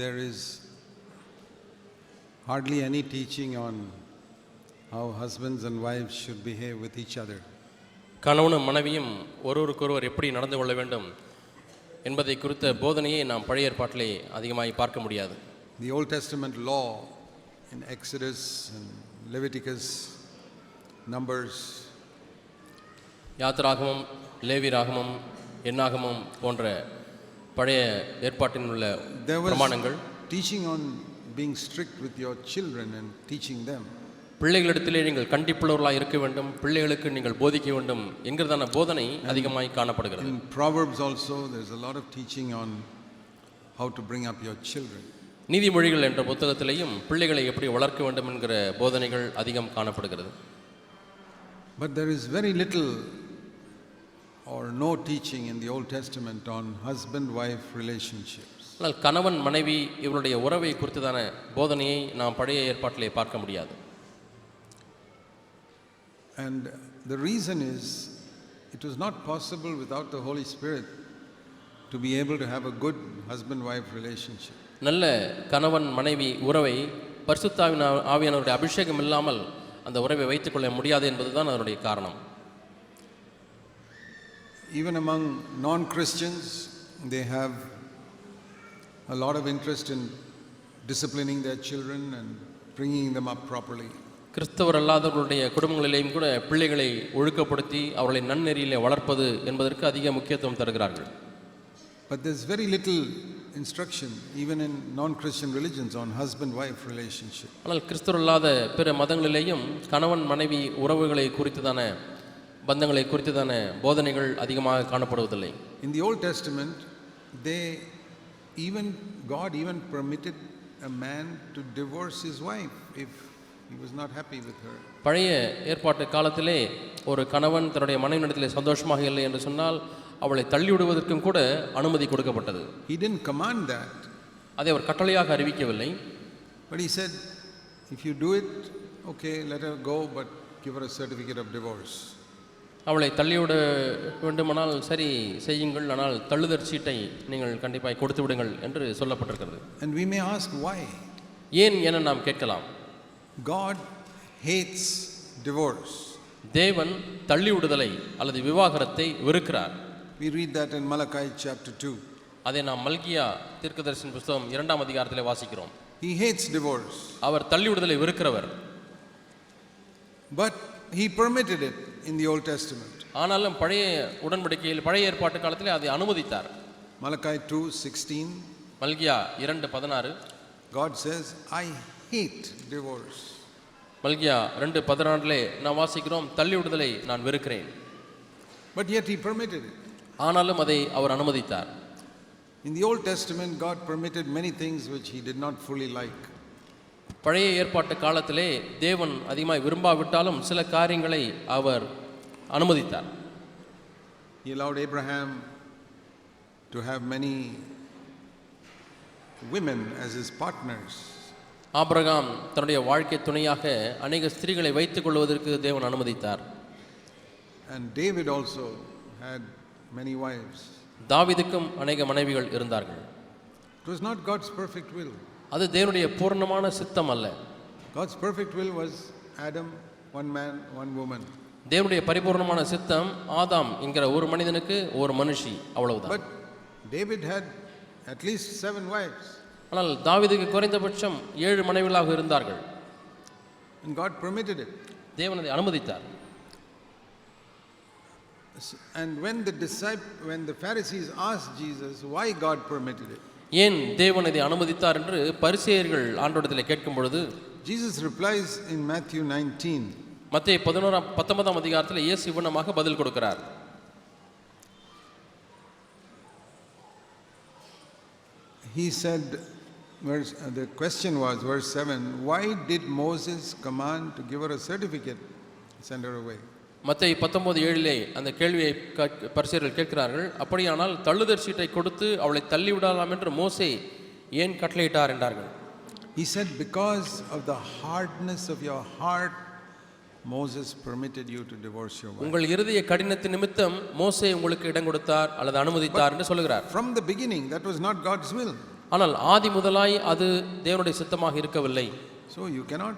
there is hardly any teaching on how husbands and wives should behave with each other. கணவனும் மனைவியும் ஒருவருக்கொருவர் எப்படி நடந்து கொள்ள வேண்டும் என்பதை குறித்த போதனையை நாம் பழைய ஏற்பாட்டிலே அதிகமாக பார்க்க முடியாது. The Old Testament law in Exodus and Leviticus, Numbers, யாத்திராகமம், லேவியராகமம், என்னாகமம் போன்ற பழைய ஏற்பாட்டில் உள்ள பிரமாணங்கள் teaching on being strict with your children and teaching them. பிள்ளைகளிடத்திலே நீங்கள் கண்டிப்புள்ளவர்களாக இருக்க வேண்டும், பிள்ளைகளுக்கு நீங்கள் போதிக்க வேண்டும் என்கிறதான போதனை அதிகமாக காணப்படுகிறது. In Proverbs also there is a lot of teaching on how to bring up your children. நீதிமொழிகள் என்ற புத்தகத்திலேயும் பிள்ளைகளை எப்படி வளர்க்க வேண்டும் என்கிற போதனைகள் அதிகம் காணப்படுகிறது. But there is very little or no teaching in the Old Testament on husband-wife relationships. ஆனால் கணவன் மனைவி இவருடைய உறவை குறித்ததான போதனையை நாம் பழைய ஏற்பாட்டிலே பார்க்க முடியாது. And the reason is it was not possible without the Holy Spirit to be able to have a good husband-wife relationship. நல்ல கணவன் மனைவி உறவை பரிசுத்த ஆவியானவருடைய அபிஷேகம் இல்லாமல் அந்த உறவை வைத்துக்கொள்ள முடியாது என்பதுதான் அதனுடைய காரணம். Even among non-Christians, they have a lot of interest in disciplining their children and bringing them up properly. கிறிஸ்தவர் அல்லாதவர்களுடைய குடும்பங்களிலேயும் கூட பிள்ளைகளை ஒழுக்கப்படுத்தி அவர்களை நன்னெறியிலே வளர்ப்பது என்பதற்கு அதிக முக்கியத்துவம் தருகிறார்கள். But there's very little instruction even in non-Christian religions on husband-wife relationship. ஆனால் கிறிஸ்தவர் அல்லாத பிற மதங்களிலேயும் கணவன் மனைவி உறவுகளை குறித்ததான பந்தங்களை குறித்ததான போதனைகள் அதிகமாக காணப்படுவதில்லை. In the Old Testament, God even permitted a man to divorce his wife if he was not happy with her. பழைய ஏற்பாட்டு காலத்திலே ஒரு கணவன் தன்னுடைய மனைவியிடத்திலே சந்தோஷமாக இல்லை என்று சொன்னால் அவளை தள்ளிவிடுவதற்கும் கூட அனுமதி கொடுக்கப்பட்டது. He didn't command that. அதை அவர் கட்டளையாக அறிவிக்கவில்லை. But he said, if you do it, okay, let her go, but give her a certificate of divorce. அவளை தள்ளிவிட வேண்டுமானால் சரி செய்யுங்கள், ஆனால் தள்ளுதற் சீட்டை நீங்கள் கண்டிப்பாக கொடுத்து விடுங்கள் என்று சொல்லப்பட்டிருக்கிறது. And we may ask why. ஏன் என நாம் கேட்கலாம். God hates divorce. தேவன் தள்ளிவிடுதலை அல்லது விவாகரத்தை வெறுக்கிறார். We read that in Malachi chapter 2. அதை நாம் மல்கியா தீர்க்கதரிசன புத்தகம் 2ஆம் அதிகாரத்திலே வாசிக்கிறோம். He hates divorce. Our தள்ளிவிடுதலை வெறுக்கிறவர். But he permitted it in the Old Testament. ஆனாலும் பழைய உடன்படிக்கையில் பழைய ஏற்பாட்டு காலத்திலே அதை அனுமதித்தார். Malachi 2:16. Malchijah 2:16. God says, I hate divorce. மல்கியா 2:16 நாம் வாசிக்கிறோம், தள்ளிவிடுதலை நான் வெறுக்கிறேன். But yet he permitted it. ஆனாலும் அதை அவர் அனுமதித்தார். In the Old Testament, God permitted many things which he did not fully like. பழைய ஏற்பாட்டு காலத்திலே தேவன் அதிகமாக விரும்பாவிட்டாலும் சில காரியங்களை அவர் அனுமதித்தார். He allowed Abraham to have many women as his partners. Abraham தன்னுடைய வாழ்க்கை துணையாக அநேக ஸ்திரீகளை வைத்துக் கொள்வதற்கு தேவன் அனுமதித்தார். And David also had many wives. தாவீதுக்கும் அநேக மனைவிகள் இருந்தார்கள். It was not God's perfect will. அது தேவனுடைய பூர்ணமான சித்தம் அல்ல. God's perfect will was Adam, one man, one woman. தேவனுடைய பரிபூர்ணமான சித்தம் ஆதாம் என்கிற ஒரு மனிதனுக்கு ஒரு மனுஷி, அவ்வளவுதான். But David had at least 7 wives. ஆனால் தாவீதுக்கு குறைந்தபட்சம் 7 மனைவிகளாக இருந்தார்கள். And God permitted it. தேவன் அதை அனுமதித்தார். And when the Pharisees asked Jesus why God permitted it, ஏன் தேவன் இதை அனுமதித்தார் என்று பரிசேயர்கள் ஆண்டவரிடத்தில் கேட்கும் பொழுது Jesus replies in Matthew 19. மத்தேயு 19ஆம் அதிகாரத்தில் இயேசு இவ்வண்ணமாக பதில் கொடுக்கிறார். He said, the question was, verse 7, why did Moses command to give her a certificate, send her away? மத்தேயு 19:7 அந்த கேள்வியை பரிசேயர்கள் கேட்கிறார்கள். அப்படியானால் தள்ளுதற் சீட்டை கொடுத்து அவளை தள்ளிவிடலாம் என்று மோசே ஏன் கட்டளையிட்டார் என்றார்கள். He said, because of the hardness of your heart, Moses permitted you to divorce your wife. உங்கள் இருதய கடினத்தின் நிமித்தம் மோசே உங்களுக்கு இடம் கொடுத்தார் அல்லது அனுமதித்தார் என்று சொல்கிறார். From the beginning, that was not God's will. ஆனால் ஆதி முதலாய் அது தேவனுடைய சித்தமாக இருக்கவில்லை. So you cannot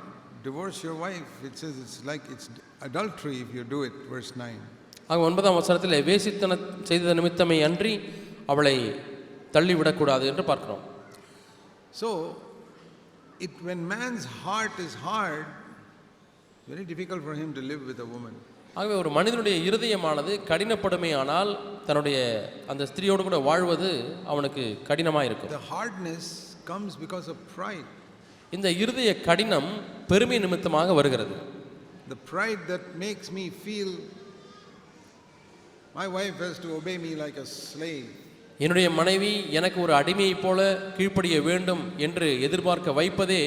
divorce your wife. It says it's adultery if you do it, verse 9. ஆக 9ஆம் வசனத்தில் வேசித்தன செய்த நிமித்தமே அன்றி அவளை தள்ளிவிடக்கூடாது என்று பார்க்கிறோம். So when man's heart is hard, very difficult for him to live with a woman. ஆகவே ஒரு மனிதனுடைய இருதயமானது கடினப்படுமையானால் தன்னுடைய அந்த ஸ்திரியோடு கூட வாழ்வது அவனுக்கு கடினமாக இருக்கும். The hardness comes because of pride. இந்த இருதய கடினம் பெருமை நிமித்தமாக வருகிறது. The pride that makes me feel my wife has to obey me like a slave. என்னுடைய மனைவி எனக்கு ஒரு அடிமையைப் போல கீழ்ப்படிய வேண்டும் என்று எதிர்பார்க்க வைப்பதே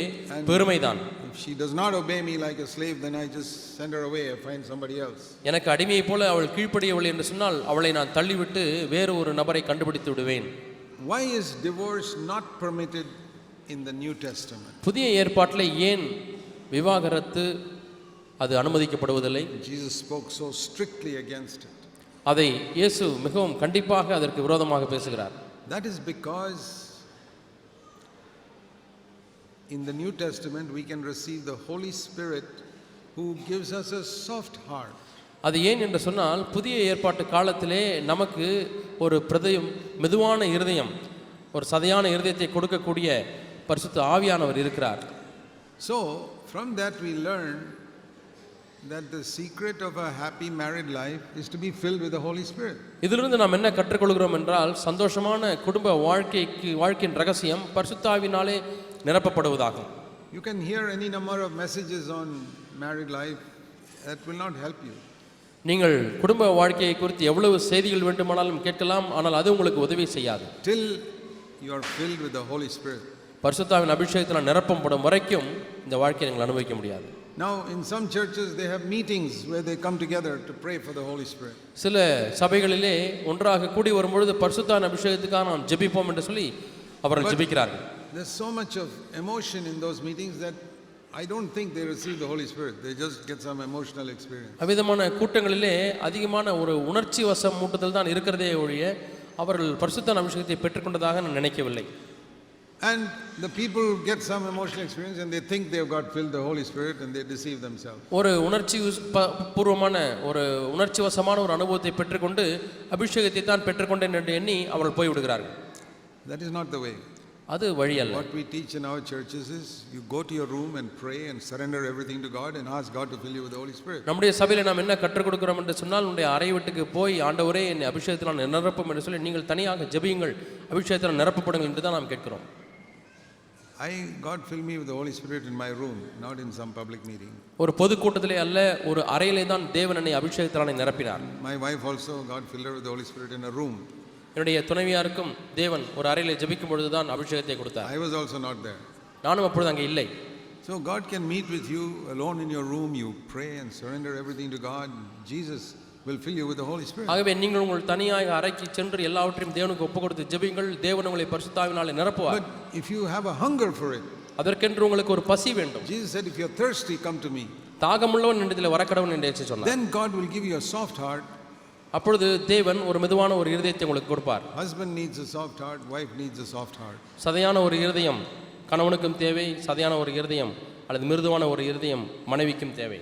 பெருமைதான். If she does not obey me like a slave, then I just send her away. I find somebody else. எனக்கு அடிமையைப் போல அவள் கீழ்ப்படியவில்லை என்று சொன்னால் அவளை நான் தள்ளிவிட்டு வேறு ஒரு நபரை கண்டுபிடித்து விடுவேன். Why is divorce not permitted in the New Testament? புதிய ஏற்பாட்டில் ஏன் விவாகரத்து அது அனுமதிக்கப்படுவதில்லை? Jesus spoke so strictly against it. அதை இயேசு மிகவும் கண்டிப்பாக அதற்கு விரோதமாக பேசுகிறார். That is because in the New Testament we can receive the Holy Spirit who gives us a soft heart. அது ஏன் என்று சொன்னால் புதிய ஏற்பாட்டு காலத்திலே நமக்கு ஒரு மெதுவான இருதயம், ஒரு சதையான இருதயத்தை கொடுக்கக்கூடிய பரிசுத்த ஆவியானவர் இருக்கிறார். So from that we learn that the secret of a happy married life is to be filled with the Holy Spirit. இதிலிருந்து நாம் என்ன கற்றுக்கொள்கிறோம் என்றால் சந்தோஷமான குடும்ப வாழ்க்கையின் ரகசியம் பரிசுத்த ஆவியினாலே நிரப்பப்படுவதாகும். You can hear any number of messages on married life, that will not help you. நீங்கள் குடும்ப வாழ்க்கையை குறித்து எவ்வளவு செய்திகள் வேண்டுமானாலும் கேட்கலாம், ஆனால் அது உங்களுக்கு உதவி செய்யாது. Till you are filled with the Holy Spirit. பரிசுத்த ஆவியின் அபிஷேகத்தால் நிரப்பப்படும் வரைக்கும் இந்த வாழ்க்கையை நீங்கள் அனுபவிக்க முடியாது. Now in some churches they have meetings where they come together to pray for the Holy Spirit. சில சபைகளிலே ஒன்றாக கூடி வரும்பொழுது பரிசுத்த ஆவியின் அபிஷேகத்துக்காக நாம் ஜெபிப்போம் என்று சொல்லி அவர்கள் ஜெபிக்கிறார்கள். There's so much of emotion in those meetings that I don't think they receive the Holy Spirit. They just get some emotional experience. அவ்விதமான கூட்டங்களிலே அதிகமான ஒரு உணர்ச்சி வசம் மூட்டுதல் தான் இருக்கிறதே ஒழிய அவர்கள் பரிசுத்த அபிஷேகத்தை பெற்றுக்கொண்டதாக நான் நினைக்கவில்லை. And the people get some emotional experience and they think they've got filled the Holy Spirit and they deceive themselves. ஒரு பூர்வமான ஒரு உணர்ச்சி வசமான ஒரு அனுபவத்தை பெற்றுக்கொண்டு அபிஷேகத்தை தான் பெற்றுக்கொண்டேன் என்று எண்ணி அவர்கள் போய் விடுகிறார்கள். That is not the way. அது வழி அல்ல. What we teach in our churches is you go to your room and pray and surrender everything to God and ask God to fill you with the Holy Spirit. நம்முடைய சபையில நாம் என்ன கற்றுக் கொடுக்கிறோம் என்று சொன்னால் உங்களுடைய அறை வீட்டுக்கு போய் ஆண்டவரே என்னை அபிஷேகத்தால் நிரப்பும் என்று சொல்லி நீங்கள் தனியாக ஜெபியுங்கள், அபிஷேகத்தால் நிரப்பப்படுங்கள் என்று தான் நாம் கேட்கிறோம். God fill me with the Holy Spirit in my room, not in some public meeting. ஒரு பொது கூட்டத்திலே அல்ல, ஒரு அறையிலே தான் தேவன் என்னை அபிஷேகத்தால் நிரப்பினார். My wife also, God filled her with the Holy Spirit in a room. என்னுடைய துணைவியாருக்கும் தேவன் ஒரு அறையிலே ஜெபிக்கும் பொழுது தான் அபிஷேகத்தை கொடுத்தார். I was also not there. நானும் அப்பொழுது அங்கே இல்லை. So God can meet with you alone in your room. You pray and surrender everything to God. Jesus will fill you with the Holy Spirit. ஆகவே நீங்கள் உங்கள் தனியாக அறைக்கு சென்று எல்லாவற்றையும் தேவனுக்கு ஒப்புக்கொடுத்து ஜெபியுங்கள், தேவன் உங்களை பரிசுத்த ஆவியினாலே நிரப்புவார். But if you have a hunger for it, அதற்கென்று உங்களுக்கு ஒரு பசி வேண்டும். Jesus said, if you are thirsty, come to me. தாகமுள்ளவன் என்னிடத்தில் வரக்கடவன் என்று இயேசு சொன்னார். Then God will give you a soft heart. அப்பொழுது தேவன் ஒரு மெதுவான ஒரு இருதயத்தை உங்களுக்கு கொடுப்பார். Husband needs a soft heart, wife needs a soft heart. சதையான ஒரு இருதயம் கணவனுக்கும் தேவை, சதையான ஒரு இருதயம் அல்லது மிருதுவான ஒரு இருதயம் மனைவிக்கும் தேவை.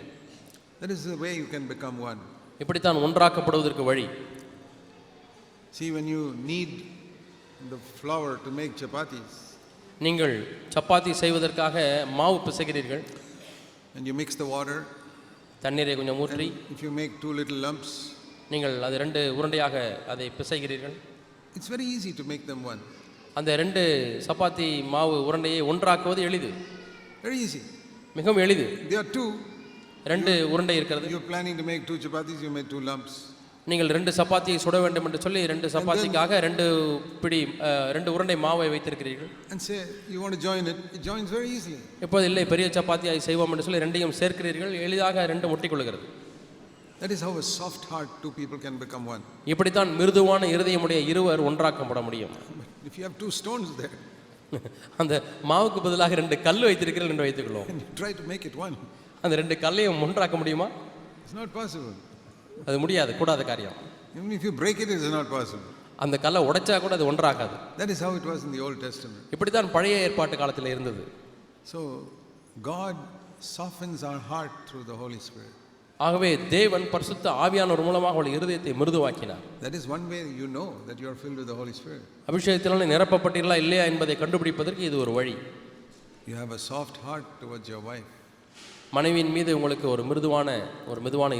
That is the way you can become one. இப்படித்தான் ஒன்றாக்கப்படுவதற்கு வழி. See, when you need the flour to make chapatis, நீங்கள் சப்பாத்தி செய்வதற்காக மாவு பிசைகிறீர்கள். and you mix the water, தண்ணீரை கொஞ்சம் ஊற்றி, if you make two little lumps, நீங்கள் அது ரெண்டு உருண்டையாக அதை பிசைகிறீர்கள். it's very easy to make them one. அந்த ரெண்டு சப்பாத்தி மாவு உருண்டையை ஒன்றாக்குவது எளிது. Very easy. மிகவும் எளிது. There are two. ரெண்டு உருண்டை இருக்கிறது. You are planning to make two chapatis, you make two lumps. நீங்கள் ரெண்டு சப்பாத்தியை சுட வேண்டும் என்று சொல்லி ரெண்டு சப்பாத்திக்காக ரெண்டு உருண்டை மாவை வைத்திருக்கிறீர்கள். And say you want to join it, it joins very easily. இப்போது இல்லை, பெரிய சப்பாத்தியை செய்வோம் என்று சொல்லி ரெண்டையும் சேர்க்கிறீர்கள், எளிதாக ரெண்டு ஒட்டிக்கொள்கிறது. That is how a soft heart two people can become one. இப்படித்தான் மிருதுவான இருதயமுடைய இருவர் ஒன்றாக்கப்பட முடியும். If you have two stones there, அந்த மாவுக்கு பதிலாக ரெண்டு கல் வைத்திருக்கிறீர்கள் என்று வைத்துக்கொள்வோம். and you try to make it one, அந்த ரெண்டு கல்லையும் ஒன்றாக்க முடியுமா? it's not possible. அது முடியாது, கூடாத காரியம். Even if you break it, it's not possible. அந்த கல்லை உடைச்சா கூட அது ஒன்றாகாது. That is how it was in the Old Testament. இப்படி தான் பழைய ஏற்பாட்டு காலத்தில் இருந்தது. So God softens our heart through the Holy Spirit. ஆகவே தேவன் பரிசுத்த ஆவியானவர் மூலமாக அவள் இருதயத்தை மிருதுவாக்கினார். That is one way you know that you are filled with the Holy Spirit. அபிஷேகத்தினாலே நிரப்பப்பட்டீர்களா இல்லையா என்பதை கண்டுபிடிப்பதற்கு இது ஒரு வழி. You have a soft heart towards your wife. மனைவியின் மீது உங்களுக்கு ஒரு மிருதுவான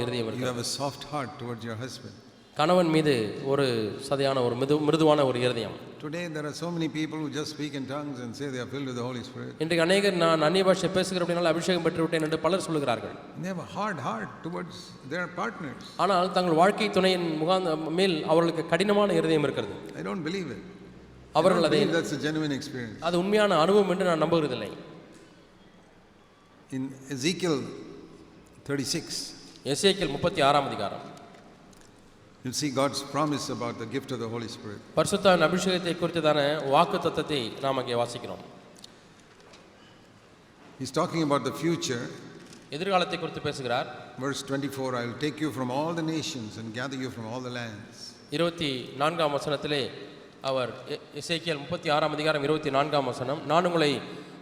இருதயம் You இருக்கு. have a soft heart towards your husband. கணவன் மீது ஒரு சதையான ஒரு மிருதுவான ஒரு இருதயம். Today there are so many people who just speak in tongues and say they are filled with the Holy Spirit. இன்றைக்கு அநேகர் நான் அந்நிய பாஷை பேசுகிற அப்படினால அபிஷேகம் பெற்று விட்டேன் என்று பலர் சொல்கிறார்கள். They have a hard heart towards their partners. ஆனால் தங்கள் வாழ்க்கை துணையின் மேல் அவர்களுக்கு கடினமான இருதயம் இருக்கிறது. I don't believe it. அவர்கள் அதை That's a genuine experience. அது உண்மையான அனுபவம் என்று நான் நம்புகிறதில்லை. In Ezekiel 36, எசேக்கியேல் 36 அதிகாரம் you'll see God's promise about the gift of the Holy Spirit. பரிசுத்தாவின் அபிஷேகத்தை குறித்ததான வாக்குத்தத்தத்தை நாம் அங்கே வாசிக்கிறோம். He's talking about the future. எதிர்காலத்தை குறித்து பேசுகிறார். Verse 24, I will take you from all the nations and gather you from all the lands. 24 வசனத்திலே அவர் எசேக்கியேல் 36 அதிகாரம் 24 வசனம், நான் உங்களை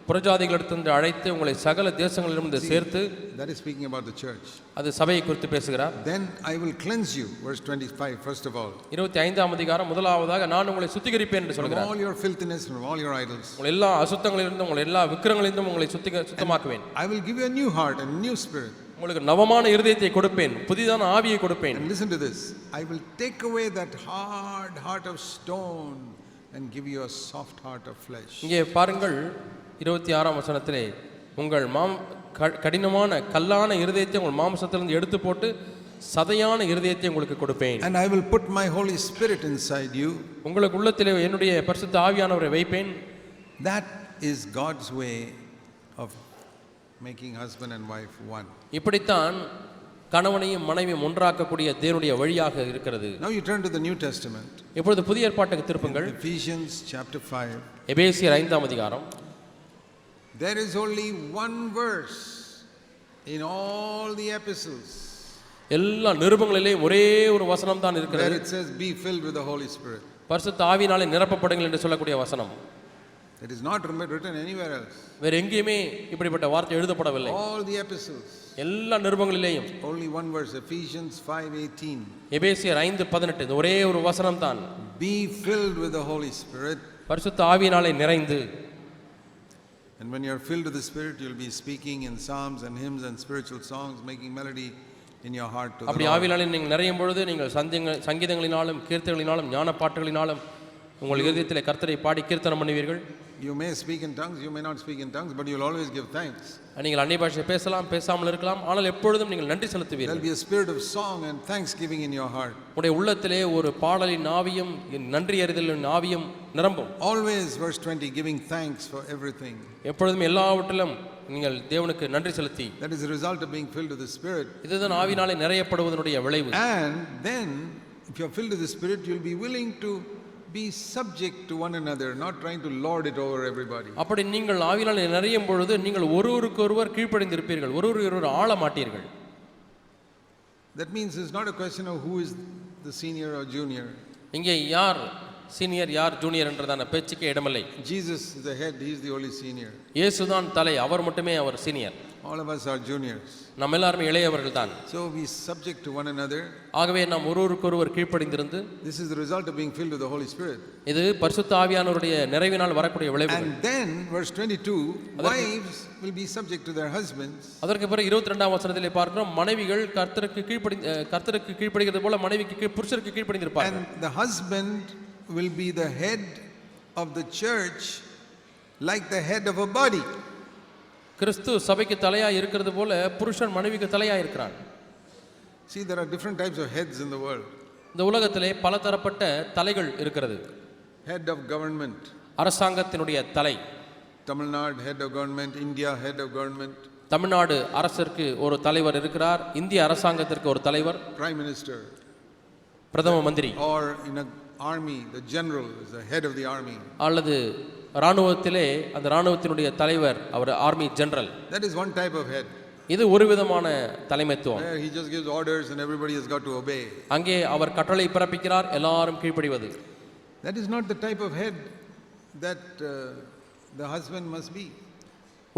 புறஜாதிகளிடத்திலிருந்து அழைத்து உங்களை சகல தேசங்களிலிருந்து சேர்த்து. That is speaking about the church. அது சபையை குறித்து பேசுகிறார். Then I will cleanse you, verse 25, first of all. 25 அதிகாரம் முதலாவதாக நான் உங்களை சுத்திகரிப்பேன் என்று சொல்கிறார். From all your filthiness, from all your idols. உங்கள் எல்லா அசுத்தங்களிலிருந்தும் உங்கள் எல்லா விக்கிரங்களிலிருந்தும் உங்களை சுத்தமாக்குவேன். I will give you a new heart and a new spirit. உங்களுக்கு நவமான இருதயத்தை கொடுப்பேன், புதிதான ஆவியை கொடுப்பேன். And listen to this. I will take away that hard heart of stone and give you a soft heart of flesh. இங்கே பாருங்கள் 26 வசனத்திலே, உங்கள் கடினமான கல்லான இருதயத்தை உங்கள் மாம்சத்திலிருந்து எடுத்து போட்டு சதையான இருதயத்தை உங்களுக்கு கொடுப்பேன். And I will put my Holy Spirit inside you. உங்களுக்கு உள்ளத்திலே என்னுடைய பரிசுத்த ஆவியானவரை வைப்பேன். That is God's way of making husband and wife one. இப்படித்தான் கணவனையும் மனைவியும் ஒன்றாக்கக்கூடிய தேவனுடைய வழியாக இருக்கிறது. Now you turn to the New Testament. இப்பொழுது புதிய ஏற்பாட்டுக்கு திருப்புங்கள். Ephesians chapter 5. எபேசியர் 5 அதிகாரம். There is only one verse in all the epistles. எல்லா நிருபங்களிலே ஒரே ஒரு வசனம் தான் இருக்கிறது. Where it says be filled with the Holy Spirit. பரிசுத்த ஆவியினாலே நிரப்பப்படுங்கள் என்று சொல்லக்கூடிய வசனம். It is not written anywhere else. வேற எங்கேயுமே இப்படிப்பட்ட வார்த்தை எழுதப்படவில்லை. All the epistles. எல்லா நிருபங்களிலேயும் Only one verse, Ephesians 5:18. எபேசியர் 5:18 இந்த ஒரே ஒரு வசனம் தான். Be filled with the Holy Spirit. பரிசுத்த ஆவியினாலே நிறைந்து. And when you are filled with the Spirit, you will be speaking in psalms and hymns and spiritual songs, making melody in your heart to the Lord. அப்படி ஆவியினாலே நீங்கள் நிறையும் பொழுது நீங்கள் சங்கீதங்களினாலும் கீர்த்தனைகளினாலும் ஞான பாட்டுகளினாலும் உங்கள் இதயத்திலே கர்த்தரை பாடி கீர்த்தனம் பண்ணுவீர்கள். You may speak in tongues, you may not speak in tongues, but you will always give thanks. நீங்கள் அந்நிய பாஷை பேசலாம், பேசாமல் இருக்கலாம், ஆனால் எப்பொழுதும் நீங்கள் நன்றி There செலுத்துவீர்கள். will be a spirit of song and thanksgiving in your heart. உங்களுடைய உள்ளத்திலே ஒரு பாடலின் ஆவியும் நன்றி அறிதலின் ஆவியும் நிரம்பும். Always, verse 20, giving thanks for everything. எப்பொழுதும் எல்லாவற்றிலும் நீங்கள் தேவனுக்கு நன்றி செலுத்தி. That is the result of being filled with the Spirit. இதுதான் ஆவியினாலே நிறையப்படுவதனுடைய விளைவு. And then, if you are filled with the Spirit, you will be willing to be subject to one another, not trying to lord it over everybody. அப்படி நீங்கள் ஆவியினாலே நிறையும் பொழுது நீங்கள் ஒருவருக்கொருவர் கீழ்ப்படிந்திருப்பீர்கள், ஒருவர் ஆள மாட்டீர்கள். That means it's not a question of who is the senior or junior. இங்கே யார் சீனியர் யார் ஜூனியர் என்றதான பேச்சுக்கே இடமில்லை. Jesus is the head, he is the only senior. இயேசுதான் தலை, அவர் மட்டுமே அவர் senior. All of us are juniors. நம்ம எல்லாரும் இளையவர்கள் தான். So we subject to one another. ஆகவே நாம் ஒருவருக்கொருவர் கீழ்ப்படிந்திருந்து. This is the result of being filled with the Holy Spirit. இது பரிசுத்த ஆவியானவருடைய நிறைவினால் வரக்கூடிய விளைவு. And then verse 22, wives will be subject to their husbands. அதற்கு பிறகு 22ஆம் வசனத்திலே பார்க்கிறோம், மனைவிகள் கர்த்தருக்கு கீழ்ப்படிகிறது போல மனைவிக்கு புருஷருக்கு கீழ்ப்படிந்திருப்பார்கள். And the husband will be the head of the church like the head of a body. கிறிஸ்து சபைக்கு தலையா இருக்கிறது போல புருஷன் மனைவிக்கு தலையா இருக்கிறான். See, there are different types of heads in the world. இந்த உலகத்திலே பல தரப்பட்ட தலைகள் இருக்கிறது. Head of government. அரசாங்கத்தினுடைய தலை. Tamil Nadu head of government, India head of government. Tamil Nadu அரசிற்கு ஒரு தலைவர் இருக்கிறார், இந்திய அரசாங்கத்திற்கு ஒரு தலைவர். Prime minister. பிரதம மந்திரி. Or in an army, the general is the head of the army. அல்லது ராணுவத்திலே அந்த ராணுவத்தினுடைய தலைவர் அவர் army general. That is one type of head. இது ஒரு விதமான தலைமைத்துவம். Where he just gives orders and everybody has got to obey. அங்கே அவர் கட்டளை பிறப்பிக்கிறார், எல்லாரும் கீழ்ப்படிவது. That is not the type of head that the husband must be.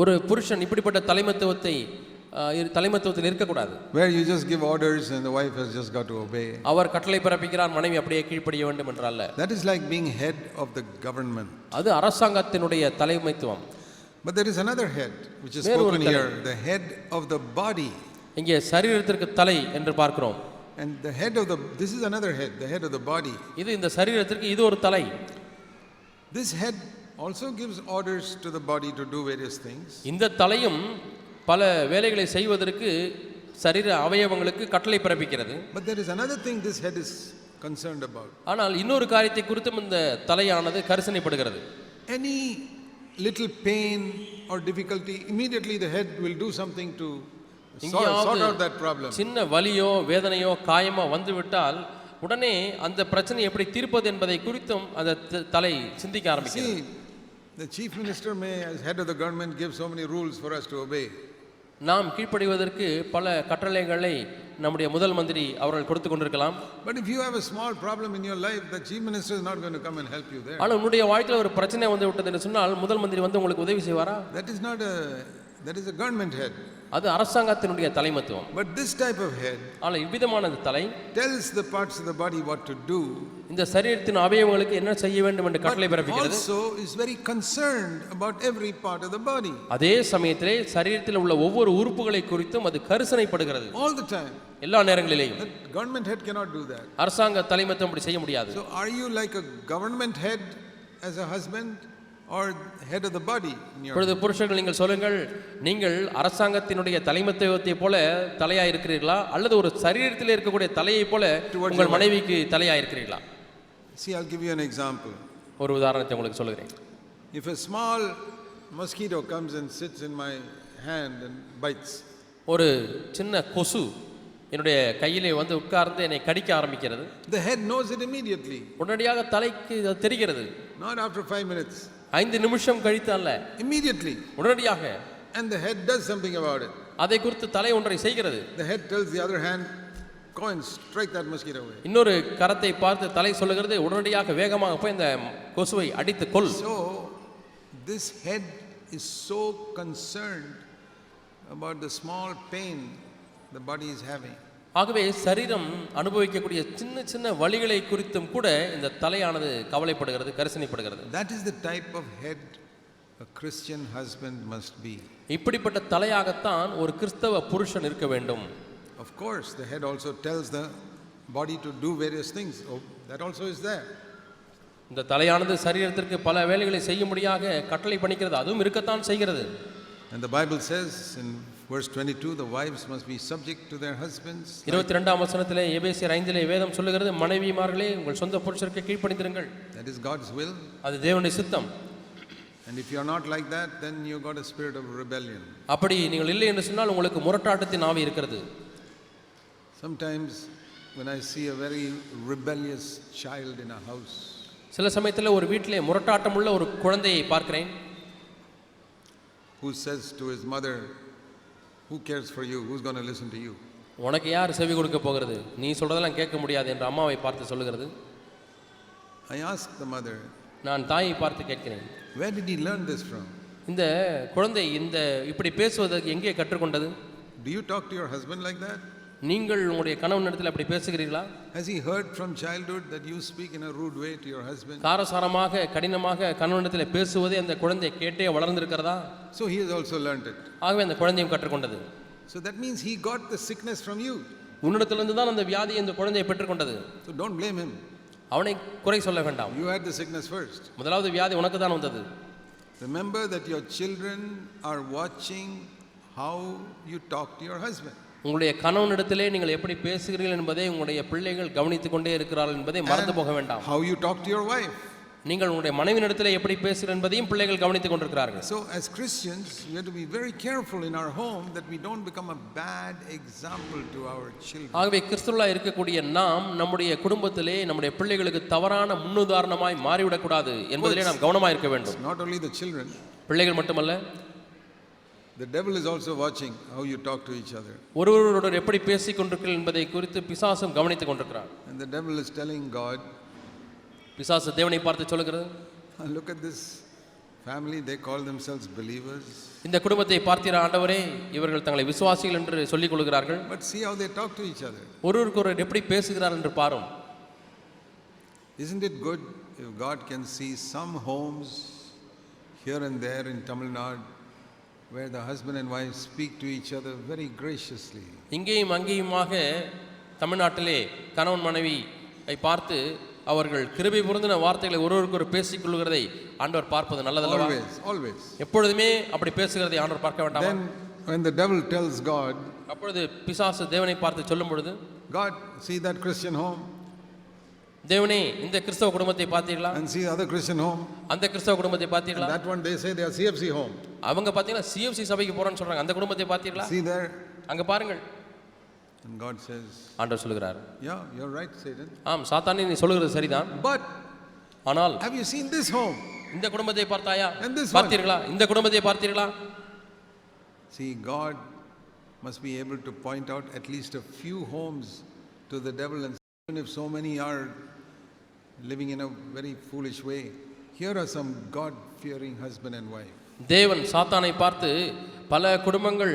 ஒரு புருஷன் இப்படிப்பட்ட தலைமைத்துவத்தில் இருக்கக்கூடாது. Where you just give orders and the wife has just got to obey. அவர் கட்டளை பிறப்பிக்கிறார், மனைவி அப்படியே கீழ்ப்படிய வேண்டும் என்றல்ல. That is like being head of the government. அது அரசாங்கத்தினுடைய தலைமைத்துவம். But there is another head which is spoken here, the head of the body. இங்கே சரீரத்திற்கு தலை என்று பார்க்கிறோம். And the head of this is another head, the head of the body. இது இந்த சரீரத்திற்கு இது ஒரு தலை. This head also gives orders to the body to do various things. இந்த தலையும் பல வேலைகளை செய்வதற்கு சரீர அவயவங்களுக்கு கட்டளை பிறப்பிக்கிறது. But there is another thing this head is concerned about. ஆனால் இன்னொரு காரியத்தை குறித்தும் இந்த தலையானது கரிசனைப்படுகிறது. Any little pain or difficulty, immediately the head will do something to sort out that problem. சின்ன வலியோ வேதனையோ காயமோ வந்துவிட்டால் உடனே அந்த பிரச்சனை எப்படி தீர்ப்பது என்பதை குறித்தும் அந்த தலை சிந்திக்க ஆரம்பிக்கிறது. See, the chief minister may, as head of the government, give so many rules for us to obey. நாம் கீழ்ப்படிவதற்கு பல கட்டளைகளை நம்முடைய முதல் மந்திரி அவர்கள் கொடுத்து கொண்டிருக்கலாம். But if you have a small problem in your life, the chief minister is not going to come and help you there. ஆனால் உங்களுடைய வாழ்க்கையில் ஒரு பிரச்சனை வந்து விட்டது என்று சொன்னால் முதல் மந்திரி வந்து உங்களுக்கு உதவி செய்வாரா? That is a government head. அது அரசாங்கத்தினுடைய தலைமைத்துவம். But this type of head, ஆனால் இவ்விதமான தலை tells the parts of the body what to do. இந்த சரீரத்தின் அவயவங்களுக்கு என்ன செய்ய வேண்டும் என்று கட்டளை பிறப்பிக்கிறது. Also is very concerned about every part of the body. அதே சமயத்திலே சரீரத்தில் உள்ள ஒவ்வொரு உறுப்புகளை குறித்தும் அது கரிசனைப்படுகிறது. All the time. எல்லா நேரங்களிலேயும். The government head cannot do that. அரசாங்க தலைமைத்துவம் அப்படி செய்ய முடியாது. So are you like a government head as a husband or head of the body? இப்பொழுது புருஷர்கள் நீங்கள் சொல்லுங்கள், நீங்கள் அரசாங்கத்தினுடைய தலைமைத்துவத்தை போல தலையா இருக்கிறீர்களா அல்லது ஒரு சரீரத்தில் இருக்கக்கூடிய தலையை போல உங்கள் மனைவிக்கு தலையா இருக்கிறீர்களா? See, I'll give you an example. ஒரு உதாரணத்தை உங்களுக்கு சொல்கிறேன். If a small mosquito comes and sits in my hand and bites, ஒரு சின்ன கொசு என்னுடைய கையிலே வந்து உட்கார்ந்து என்னை கடிக்க ஆரம்பிக்கிறது. The head knows it immediately. உடனடியாக தலைக்கு தெரிகிறது. Not after 5 minutes. 5 நிமிஷம் கழித்து அல்ல, immediately. உடனடியாக. And the head does something about it. அதை குறித்து தலை ஒன்றை செய்கிறது. The head tells the other hand, go and strike that mosquito away. இன்னொரு கரத்தை பார்த்து தலை சொல்லுகிறது, உடனடியாக வேகமாக போய் இந்த கொசுவை அடித்து கொல். So this head is so concerned about the small pain the body is having. ஆகவே சரீரம் அனுபவிக்கக்கூடிய சின்ன சின்ன வலிகளை குறித்தும் கூட இந்த தலையானது கவலைப்படுகிறது, கரிசனைப்படுகிறது. That is the type of head a Christian husband must be. இப்படிப்பட்ட தலையாகத்தான் ஒரு கிறிஸ்தவ புருஷன் இருக்க வேண்டும். Of course, the head also tells the body to do various things. Oh, that also is there. இந்த தலையானது சரீரத்திற்கு பல வேலைகளை செய்யும்படியாக கட்டளை பண்ணிக்கிறது, அதுவும் இருக்கத்தான் செய்கிறது. And the Bible says in verse 22, the wives must be subject to their husbands. 22ஆம் வசனத்திலே எபேசியர் 5 வேதம் சொல்லுகிறது, மனைவிமார்களே உங்கள் சொந்த புருஷருக்கு கீழ்ப்படிந்திருங்கள். That is God's will. அது தேவனுடைய சித்தம். And if you are not like that, then you got a spirit of rebellion. அப்படி நீங்கள் இல்லை என்று சொன்னால் உங்களுக்கு முரட்டாட்டத்தின் ஆவி இருக்கிறது. Sometimes when I see a very rebellious child in a house, சில சமயத்தில் ஒரு வீட்டிலே முரட்டாட்டம் உள்ள ஒரு குழந்தையை பார்க்கிறேன். Who says to his mother, who cares for you, who's going to listen to you? உனக்கு யார் செவி கொடுக்க போகிறது, நீ சொல்றதெல்லாம் கேட்க முடியாது என்று அம்மாவை பார்த்து சொல்லுகிறது. I asked the mother, நான் தாயை பார்த்து கேட்கிறேன், where did he learn this from? இந்த குழந்தை இந்த இப்படி பேசுவதற்கு எங்கே கற்றுக்கொண்டது? Do you talk to your husband like that? நீங்கள் உங்களுடைய கணவனிடத்தில் அப்படி பேசுகிறீர்களா? Has he heard from childhood that you speak in a rude way to your husband? காரசாரமாக கடினமாக கணவனிடத்தில் பேசுவதை அந்த குழந்தை கேட்டே வளர்ந்திருக்கிறதா? So he has also learned it. ஆகவே அந்த குழந்தையும் கற்றுக்கொண்டது. So that means he got the sickness from you. உன்னிடத்திலிருந்து தான் அந்த வியாதியை அந்த குழந்தையை பெற்றுக்கொண்டது. So don't blame him. அவனை குறை சொல்ல வேண்டாம். You had the sickness first. முதலாவது வியாதி உனக்கு தான் வந்தது. Remember that your children are watching how you talk to your husband. உங்களுடைய கணவனிடத்திலே நீங்கள் எப்படி பேசுகிறீர்கள் என்பதை உங்களுடைய பிள்ளைகள் கவனித்துக் கொண்டே இருக்கிறார்கள் என்பதை மறந்து போக வேண்டாம். How you talk to your wife. நீங்கள் உங்களுடைய மனைவியிடத்திலே எப்படி பேசுகிறீர்கள் என்பதையும் பிள்ளைகள் கவனித்துக் கொண்டிருக்கிறார்கள். So as Christians we have to be very careful in our home that we don't become a bad example to our children. ஆகவே கிறிஸ்துவுக்குள்ளாய் இருக்கக்கூடிய நாம் நம்முடைய குடும்பத்திலே நம்முடைய பிள்ளைகளுக்கு தவறான முன்னுதாரணமாய் மாறிவிடக் கூடாது என்பதிலே நாம் கவனமாக இருக்க வேண்டும். Not only the children. பிள்ளைகள் மட்டுமல்ல, the devil is also watching how you talk to each other. ஒருவரோடு எப்படி பேசிக் கொண்டிருக்கிறீர்கள் என்பதை குறித்து பிசாசும் கவனித்துக் கொண்டிருக்கிறார். And the devil is telling God, பிசாசு தேவனை பார்த்து சொல்லுகிறது, And look at this family, they call themselves believers. இந்த குடும்பத்தை பார்த்தீரா ஆண்டவரே, இவர்கள் தங்களை விசுவாசிகள் என்று சொல்லிக் கொள்கிறார்கள். But see how they talk to each other. ஒருவருக்கொருவர் எப்படி பேசுகிறார் என்று பாரும். Isn't it good if God can see some homes here and there in Tamil Nadu where the husband and wife speak to each other very graciously? இங்கேயும் அங்கேயுமாக தமிழ்நாட்டிலே கணவன் மனைவியை பார்த்து அவர்கள் கிருபை பொருந்தின வார்த்தைகளை ஒருவருக்கு பேசிக் கொள்கிறதை ஆண்டவர் பார்ப்பது நல்லதல்லவா? Always. எப்பொழுதுமே அப்படி பேசுகிறதை ஆண்டவர் பார்க்க வேண்டாமா? Then when the devil tells God, அப்பொழுது பிசாசு தேவனை பார்த்து சொல்லும் பொழுது, God, see that Christian home, தேவனே இந்த கிறிஸ்தவ குடும்பத்தை பார்த்தீர்களா, and see the other Christian home, அந்த கிறிஸ்தவ குடும்பத்தை பார்த்தீர்களா, and that one they say they are CFC home, அவங்க பார்த்தீங்களா CFC சபைக்கு போறேன்னு சொல்றாங்க, அந்த குடும்பத்தை பார்த்தீர்களா, see there, அங்க பாருங்கள். and God says, ஆண்டவர் சொல்கிறார், yeah, you're right, Satan, ஆம் சாத்தானே நீ சொல்கிறது சரிதான், but ஆனால் have you seen this home? இந்த குடும்பத்தை பார்த்தாயா, And this one. பார்த்தீர்களா, இந்த குடும்பத்தை பார்த்தீர்களா? See, God must be able to point out at least a few homes to the devil, and even if so many are living in a very foolish way, here are some God-fearing husband and wife. தேவன் சாத்தானை பார்த்து பல குடும்பங்கள்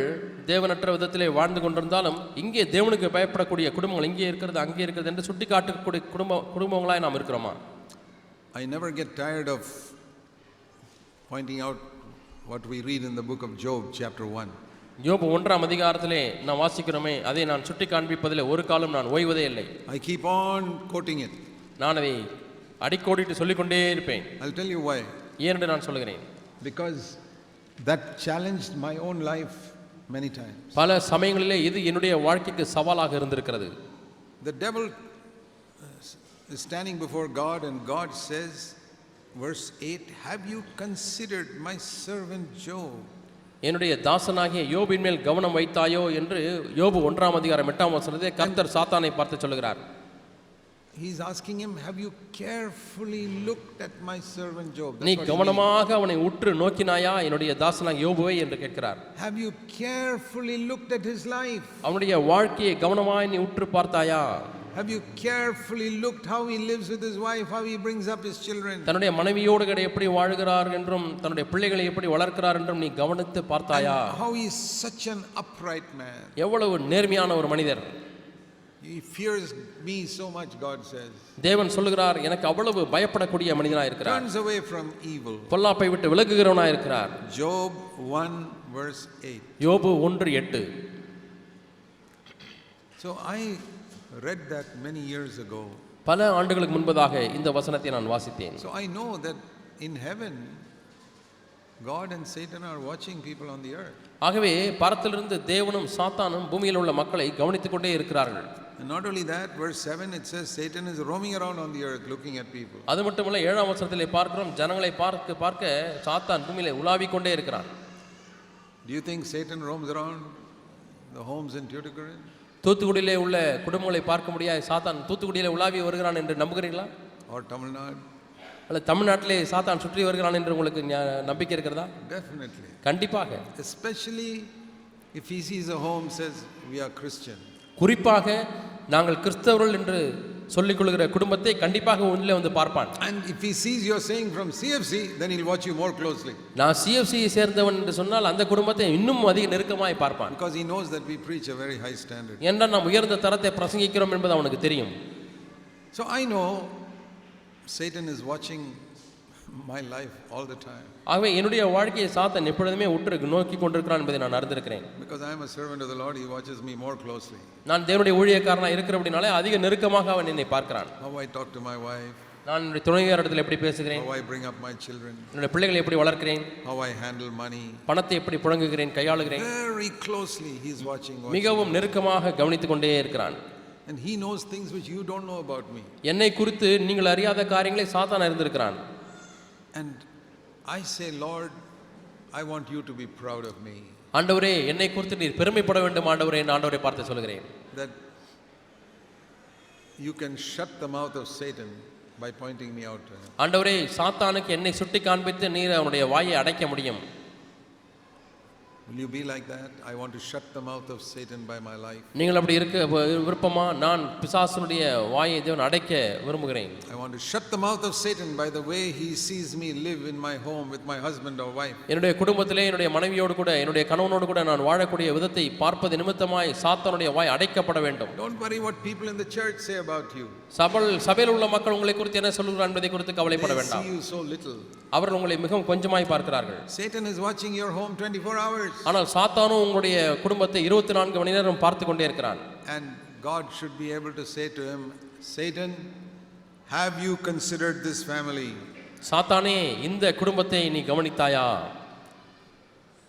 தேவனற்ற விதத்திலே வாழ்ந்து கொண்டிருந்தாலும் இங்கே தேவனுக்கு பயப்படக்கூடிய குடும்பங்கள் இங்கே இருக்கிறது அங்கே இருக்கிறது என்று சுட்டி காட்டக்கூடிய குடும்பங்களாய் நாம் இருக்கிறோமா? I never get tired of pointing out what we read in the book of Job chapter 1. யோபு 1ஆம் அதிகாரத்திலே நாம் வாசிக்கிறோமே, அதை நான் சுட்டி காண்பிப்பதிலே ஒரு காலம் நான் ஓய்வதே இல்லை. I keep on quoting it. நான் அதை அடிக்கோடிட்டு சொல்லிக்கொண்டே இருப்பேன். I'll tell you why. ஏனென்று நான் சொல்லுகிறேன், Because that challenged my own life many times. பல சமயங்களிலே இது என்னுடைய வாழ்க்கைக்கு சவாலாக இருந்திருக்கிறது. The devil is standing before God, and God says, verse 8, have you considered my servant Job? என்னுடைய தாசனாகிய யோபின் மேல் கவனம் வைத்தாயோ என்று யோபு 1ஆம் அதிகாரம் 8ஆம் வசனத்திலே கர்த்தர் சாத்தானை பார்த்து சொல்கிறார். He's asking him, have you carefully looked at my servant Job? நீ கவனமாக அவனை உற்று நோக்கினாயா என்னுடைய தாசனாகிய யோபுவை என்று கேட்கிறார். Have you carefully looked at his life? அவனுடைய வாழ்க்கையை கவனமாய் நீ உற்று பார்த்தாயா? Have you carefully looked how he lives with his wife, how he brings up his children? தன்னுடைய மனைவியோடு கூட எப்படி வாழ்கிறார் என்றும் தன்னுடைய பிள்ளைகளை எப்படி வளர்க்கிறார் என்றும் நீ கவனித்து பார்த்தாயா? And how he is such an upright man. எவ்வளவு நேர்மையான ஒரு மனிதர். He fears me so much, God says. தேவன் சொல்லுகிறார், எனக்கு அவ்வளவு பயப்படக்கூடிய மனிதனாய் இருக்கிறார். Turns away from evil. பொல்லாப்பை விட்டு விலகுகிறவனாய் இருக்கிறார். Job 1 verse 8. யோபு 1:8. So I read that many years ago. பல ஆண்டுகளுக்கு முன்பதாக இந்த வசனத்தை நான் வாசித்தேன். So I know that in heaven God and Satan are watching people on the earth. ஆகவே பரத்திலிருந்து தேவனும் சாத்தானும் பூமியில் உள்ள மக்களை கவனித்துக் கொண்டே இருக்கிறார்கள். And not only that, verse 7 it says Satan is roaming around on the earth looking at people. அது மட்டுமல்ல 7ஆம் வசனத்திலே பார்க்கிறோம், ஜனங்களை பார்க்க சாத்தான் பூமியிலே உலாவிக் கொண்டே இருக்கிறான். Do you think Satan roams around the homes in Tuticorin? தூத்துக்குடியிலே உள்ள குடும்பங்களை பார்க்க முடியாது சாத்தான் தூத்துக்குடியிலே உலாவி வருகிறான் என்று நம்புகிறீங்களா? Or Tamil Nadu? அல்ல தமிழ்நாட்டிலே சாத்தான் சுற்றி வருகிறான் என்று உங்களுக்கு நம்பிக்கை இருக்கிறதா? Definitely. கண்டிப்பாக. Especially if he sees a home says we are Christian. குறிப்பாக நாங்கள் கிறிஸ்தவர்கள் என்று சொல்லிக் கொள்கிற குடும்பத்தை கண்டிப்பாக உள்ளே வந்து பார்ப்பான். And if he sees you're saying from CFC, then he'll watch you more closely. நான் CFC சேர்ந்தவன் என்று சொன்னால் அந்த குடும்பத்தை இன்னும் அதிக நெருக்கமாய் பார்ப்பான். Because he knows that we preach a very high standard. என்றால் நாம் உயர்ந்த தரத்தை பிரசங்கிக்கிறோம் என்பது அவனுக்கு தெரியும். So I know Satan is watching my life all the time. ஆகவே என்னுடைய வாழ்க்கையை சாத்தான் எப்பொழுதுமே உற்று நோக்கி கொண்டிருக்கிறான் என்பதை நான் அறிந்திருக்கிறேன். Because I am a servant of the Lord, he watches me more closely. நான் தேவனுடைய ஊழியக்காரனாக இருக்கிறபடினாலே அதிக நெருக்கமாக அவன் என்னை பார்க்கிறான். How I talk to my wife, நான் என்னுடைய துணைவியாரிடத்தில் எப்படி பேசுகிறேன், how I bring up my children, என்னுடைய பிள்ளைகளை எப்படி வளர்க்கிறேன், how I handle money. பணத்தை எப்படி புழங்குகிறேன், கையாளுகிறேன், Very closely he is watching. மிகவும் நெருக்கமாக கவனித்துக் கொண்டே இருக்கிறான். And he knows things which you don't know about me. என்னை குறித்து நீங்கள் அறியாத காரியங்களை சாத்தான் அறிந்திருக்கிறான். And I say, Lord, I want you to be proud of me. ஆண்டவரே என்னை குறித்து நீர் பெருமைப்பட வேண்டும் ஆண்டவரே என்று ஆண்டவரை பார்த்து சொல்கிறேன். That you can shut the mouth of Satan by pointing me out to him. ஆண்டவரே சாத்தானுக்கு என்னை சுட்டி காண்பித்து நீர் அவனுடைய வாயை அடைக்க முடியும். Will you be like that? I want to shut the mouth of Satan by my life. நீங்கள் அப்படி இருக்க விருப்பமா? நான் பிசாசுடைய வாயை தேவன் அடைக்க விரும்புகிறேன். I want to shut the mouth of Satan by the way he sees me live in my home with my husband or wife. என்னுடைய குடும்பத்திலே என்னுடைய மனைவியோடு கூட என்னுடைய கணவனோடு கூட நான் வாழக்கூடிய விதத்தை பார்ப்பது நிமித்தமாய் சாத்தானுடைய வாய் அடைக்கப்பட வேண்டும். Don't worry what people in the church say about you. சபையில் உள்ள மக்கள் உங்களை குறித்து என்ன சொல்கிறார்கள் என்பதை குறித்து கவலைப்பட வேண்டாம். They see you so little. அவர்கள் உங்களை மிகவும் கொஞ்சமாய் பார்க்கிறார்கள். Satan is watching your home 24 hours. ஆனால் சாத்தானும் உங்களுடைய குடும்பத்தை 24 மணி நேரம் பார்த்து கொண்டே இருக்கிறான். And God should be able to say to him, Satan, have you considered this family? சாத்தானே, இந்த குடும்பத்தை நீ கவனித்தாயா?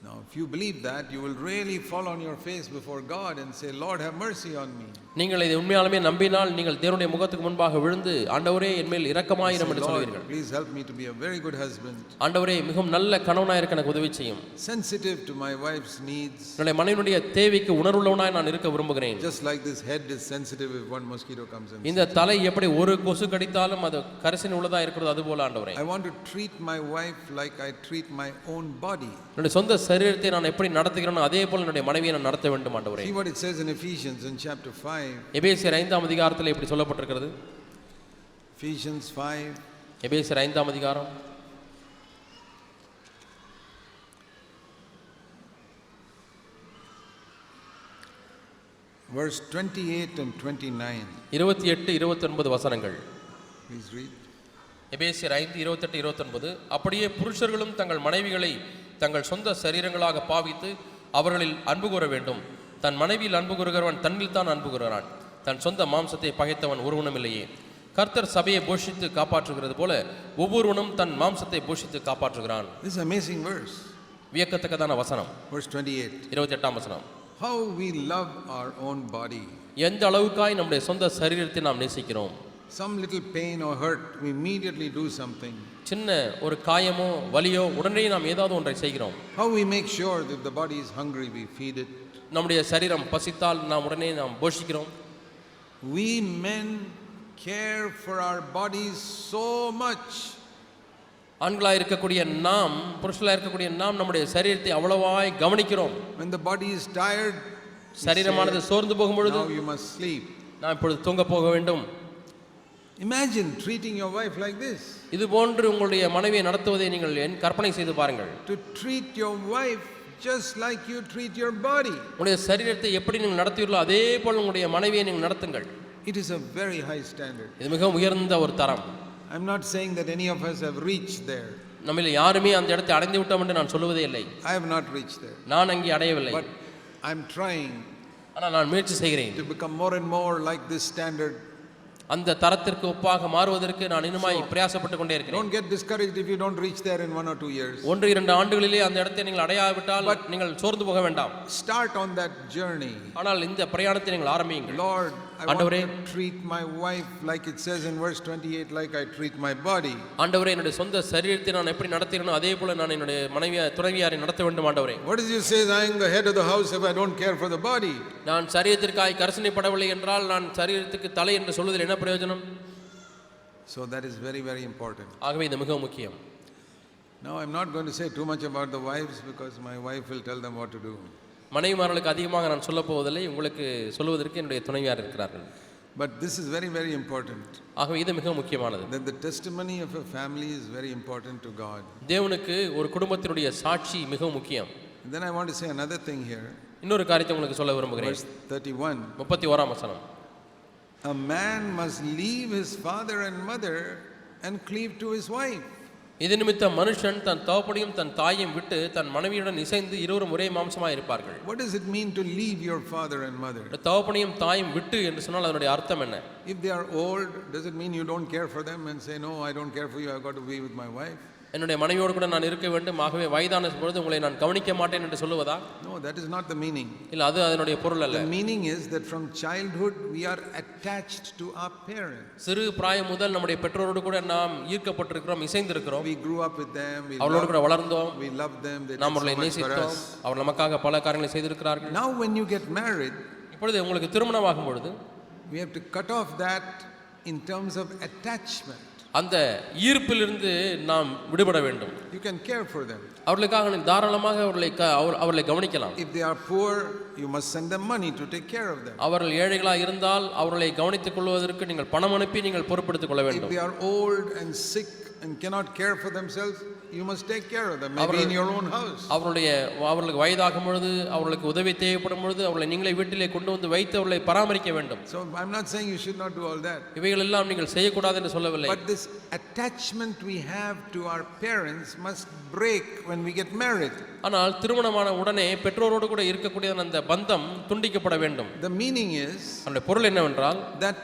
Now if you believe that, you will really fall on your face before God and say, Lord, have mercy on me. நீங்கள் இதை உண்மையாலுமே நம்பினால் நீங்கள் தேவனுடைய முகத்துக்கு முன்பாக விழுந்து, ஆண்டவரே என் மேல் இரக்கமாயிரும் என்று சொல்வீர்கள். Please help me to be a very good husband. ஆண்டவரே மிகவும் நல்ல கணவனாய் இருக்க எனக்கு உதவி செய்யும். Sensitive to my wife's needs. என்னுடைய மனைவியுடைய தேவைக்கு உணர்வுள்ளவனாய் நான் இருக்க விரும்புகிறேன். Just like this head is sensitive if one mosquito comes in. இந்த தலை எப்படி ஒரு கொசு கடித்தாலும் அது கரிசனை உள்ளதா இருக்கிறது அதுபோல ஆண்டவரே. I want to treat my wife like I treat my own body. என்னுடைய சொந்த சரீரத்தை நான் எப்படி நடத்துகிறேனோ அதே போல என்னுடைய மனைவியை நான் நடத்த வேண்டும் ஆண்டவரே. See what it says in Ephesians in chapter 5. எபேசியர் 5ஆம் அதிகாரத்தில் இப்படி சொல்லப்பட்டிருக்கிறது. Ephesians 5. எபேசியர் 5ஆம் அதிகாரம் verse 28 and 29. 28 29 வசனங்கள். Please read. எபேசியர் 5:28-29. அப்படியே புருஷர்களும் தங்கள் மனைவிகளை தங்கள் சொந்த சரீரங்களாக பாவித்து அவர்களில் அன்பு கூற வேண்டும். தன் மனைவியில் அன்பு கூறுகிறவன் தன்னில் தான் அன்பு கூறுகிறான். தன் சொந்த மாம்சத்தை பகைத்தவன் ஒருவனும் இல்லையே. கர்த்தர் சபையை போஷித்து காப்பாற்றுகிறது போல ஒவ்வொருவனும் தன் மாம்சத்தை போஷித்து காப்பாற்றுகிறான். This is an amazing verse. வியக்கத்தக்கதான வசனம். Verse 28. 28ஆம் வசனம். How we love our own body. எந்த அளவுக்காய் நம்முடைய சொந்த சரீரத்தை நாம் நேசிக்கிறோம். Some little pain or hurt, we immediately do something. சின்ன ஒரு காயமோ வலியோ உடனே நாம் ஏதாவது ஒன்றை செய்கிறோம். How we make sure that the body is hungry, we feed it. நம்முடைய சரீரம் பசித்தால் நாம் உடனே நாம் போஷிக்கிறோம். We men care for our bodies so much. ஆண்களாக இருக்கக்கூடிய நாம், புருஷர்களாக இருக்கக்கூடிய நாம் நம்முடைய சரீரத்தை அவ்வளவாய் கவனிக்கிறோம். When the body is tired, சரீரமானது சோர்ந்து போகும் பொழுது now you must sleep. நான் இப்பொழுது தூங்க போக வேண்டும். Imagine treating your wife like this. இது போன்று உங்களுடைய மனைவியை நடத்துவதை நீங்கள் கற்பனை செய்து பாருங்கள். To treat your wife just like you treat your body. உங்களுடைய சரீரத்தை எப்படி நீங்கள் நடத்துவீர்களோ அதே போல் உங்களுடைய மனைவியை நீங்கள் நடத்துங்கள். It is a very high standard. இது மிகவும் உயர்ந்த ஒரு தரம். I'm not saying that any of us have reached there. நம்மில் யாருமே அந்த இடத்தை அடைந்து விட்டோம் என்று நான் சொல்லுவதே இல்லை. I have not reached there. நான் அங்கே அடையவில்லை. But I'm trying ஆனால் நான் முயற்சி செய்கிறேன். to become more and more like this standard. அந்த தரத்திற்கு ஒப்பாக மாறுவதற்கு நான் இன்னுமாய் பிரயாசப்பட்டு கொண்டே இருக்கிறேன். Don't get discouraged if you don't reach there in 1 or 2 years. 1-2 ஆண்டுகளிலே அந்த இடத்தை நீங்கள் அடையாவிட்டால் நீங்கள் சோர்ந்து போக வேண்டாம். Start on that journey. ஆனால் இந்த பிரயாணத்தை நீங்கள் ஆரம்பியுங்கள். Lord, I want to treat my wife like it says in verse 28, like I treat my body. ஆண்டவரே, என்னுடைய சொந்த சரீரத்தை நான் எப்படி நடத்துகிறேனோ அதே போல நான் என்னுடைய துணைவியாரை நடத்த வேண்டும் ஆண்டவரே. What does it say, I am the head of the house if I don't care for the body? நான் சரீரத்திற்காய் கரிசனைப்படவில்லை என்றால் நான் சரீரத்துக்கு தலை என்று சொல்வதில் என்ன பிரயோஜனம்? So that is very, very important. ஆகவே இது மிகவும் முக்கியம். Now I'm not going to say too much about the wives because my wife will tell them what to do. மனைவிமார்களுக்கு அதிகமாக நான் சொல்ல போவதில்லை, உங்களுக்கு சொல்வதற்கு என்னுடைய துணைவியார் இருக்கிறார்கள். But this is very, very important. ஆகவே இது மிகவும் முக்கியமானது. That the testimony of a family is very important to God. தேவனுக்கு ஒரு குடும்பத்தினுடைய சாட்சி மிகவும் முக்கியம். And then I want to say another thing here. இன்னொரு காரியத்தை உங்களுக்கு சொல்ல விரும்புகிறேன். Verse 31. 31ஆம் வசனம். A man must leave his father and mother and cleave to his wife. இது நிமித்தம் மனுஷன் தன் தகப்பனையும் தன் தாயையும் விட்டு தன் மனைவியுடன் இசைந்து இருவரும் ஒரே மாம்சமாய் இருப்பார்கள். What does it mean to leave your father and mother? தகப்பனையும் தாயும் விட்டு என்று சொன்னால் அதனுடைய அர்த்தம் என்ன? If they are old, does it mean you don't care for them and say, no, I don't care for you, I've got to be with my wife? என்னுடைய மனைவியோடு கூட நான் இருக்க வேண்டும், ஆகவே வயதான பொழுது உங்களை நான் கவனிக்க மாட்டேன் என்று சொல்லுவதா? No, that is not the meaning. இல்ல, அது அதனுடைய பொருள் அல்ல. The meaning is that from childhood we are attached to our parents. சிறு பிராயம் முதல் நம்முடைய பெற்றோரோடு கூட நாம் ஈர்க்கப்பட்டிருக்கிறோம், இசைந்திருக்கிறோம். We grew up with them, அவர்களோடு கூட வளர்ந்தோம், we loved them, they நாம் did அவர்களை so much for நேசித்தோம், us. அவர் நமக்காக பல காரியங்களை செய்திருக்கிறார்கள். Now when you get married, இப்பொழுது உங்களுக்கு திருமணமாகும் பொழுது we have to cut off that in terms of attachment. அந்த ஈர்ப்பிலிருந்து நாம் விடுபட வேண்டும். You can care for them. அவர்களுக்காக நீ தாராளமாக அவர்களை கவனிக்கலாம். If they are poor, you must send them money to take care of them. அவர்கள் ஏழைகளாக இருந்தால் அவர்களை கவனித்துக் கொள்வதற்கு நீங்கள் பணம் அனுப்பி நீங்கள் பொறுப்பெடுத்துக் கொள்ள வேண்டும். If they are old and sick and cannot care for themselves, you must take care of them, maybe in your own house. அவர்களுக்கு வயதாகும் பொழுது அவர்களுக்கு உதவி தேவைப்படும் பொழுது அவர்களை நீங்களே வீட்டிலே கொண்டு வந்து வைத்து அவர்களை பராமரிக்க வேண்டும். So I'm not saying you should not do all that. இவைகள் எல்லாம் நீங்கள் செய்யக்கூடாது என்று சொல்லவில்லை. But this attachment we have to our parents must break when we get married. ஆனால் திருமணமான உடனே பெற்றோரோடு கூட இருக்கக்கூடிய அந்த பந்தம் துண்டிக்கப்பட வேண்டும். The meaning is அதனுடைய பொருள் என்னவென்றால் that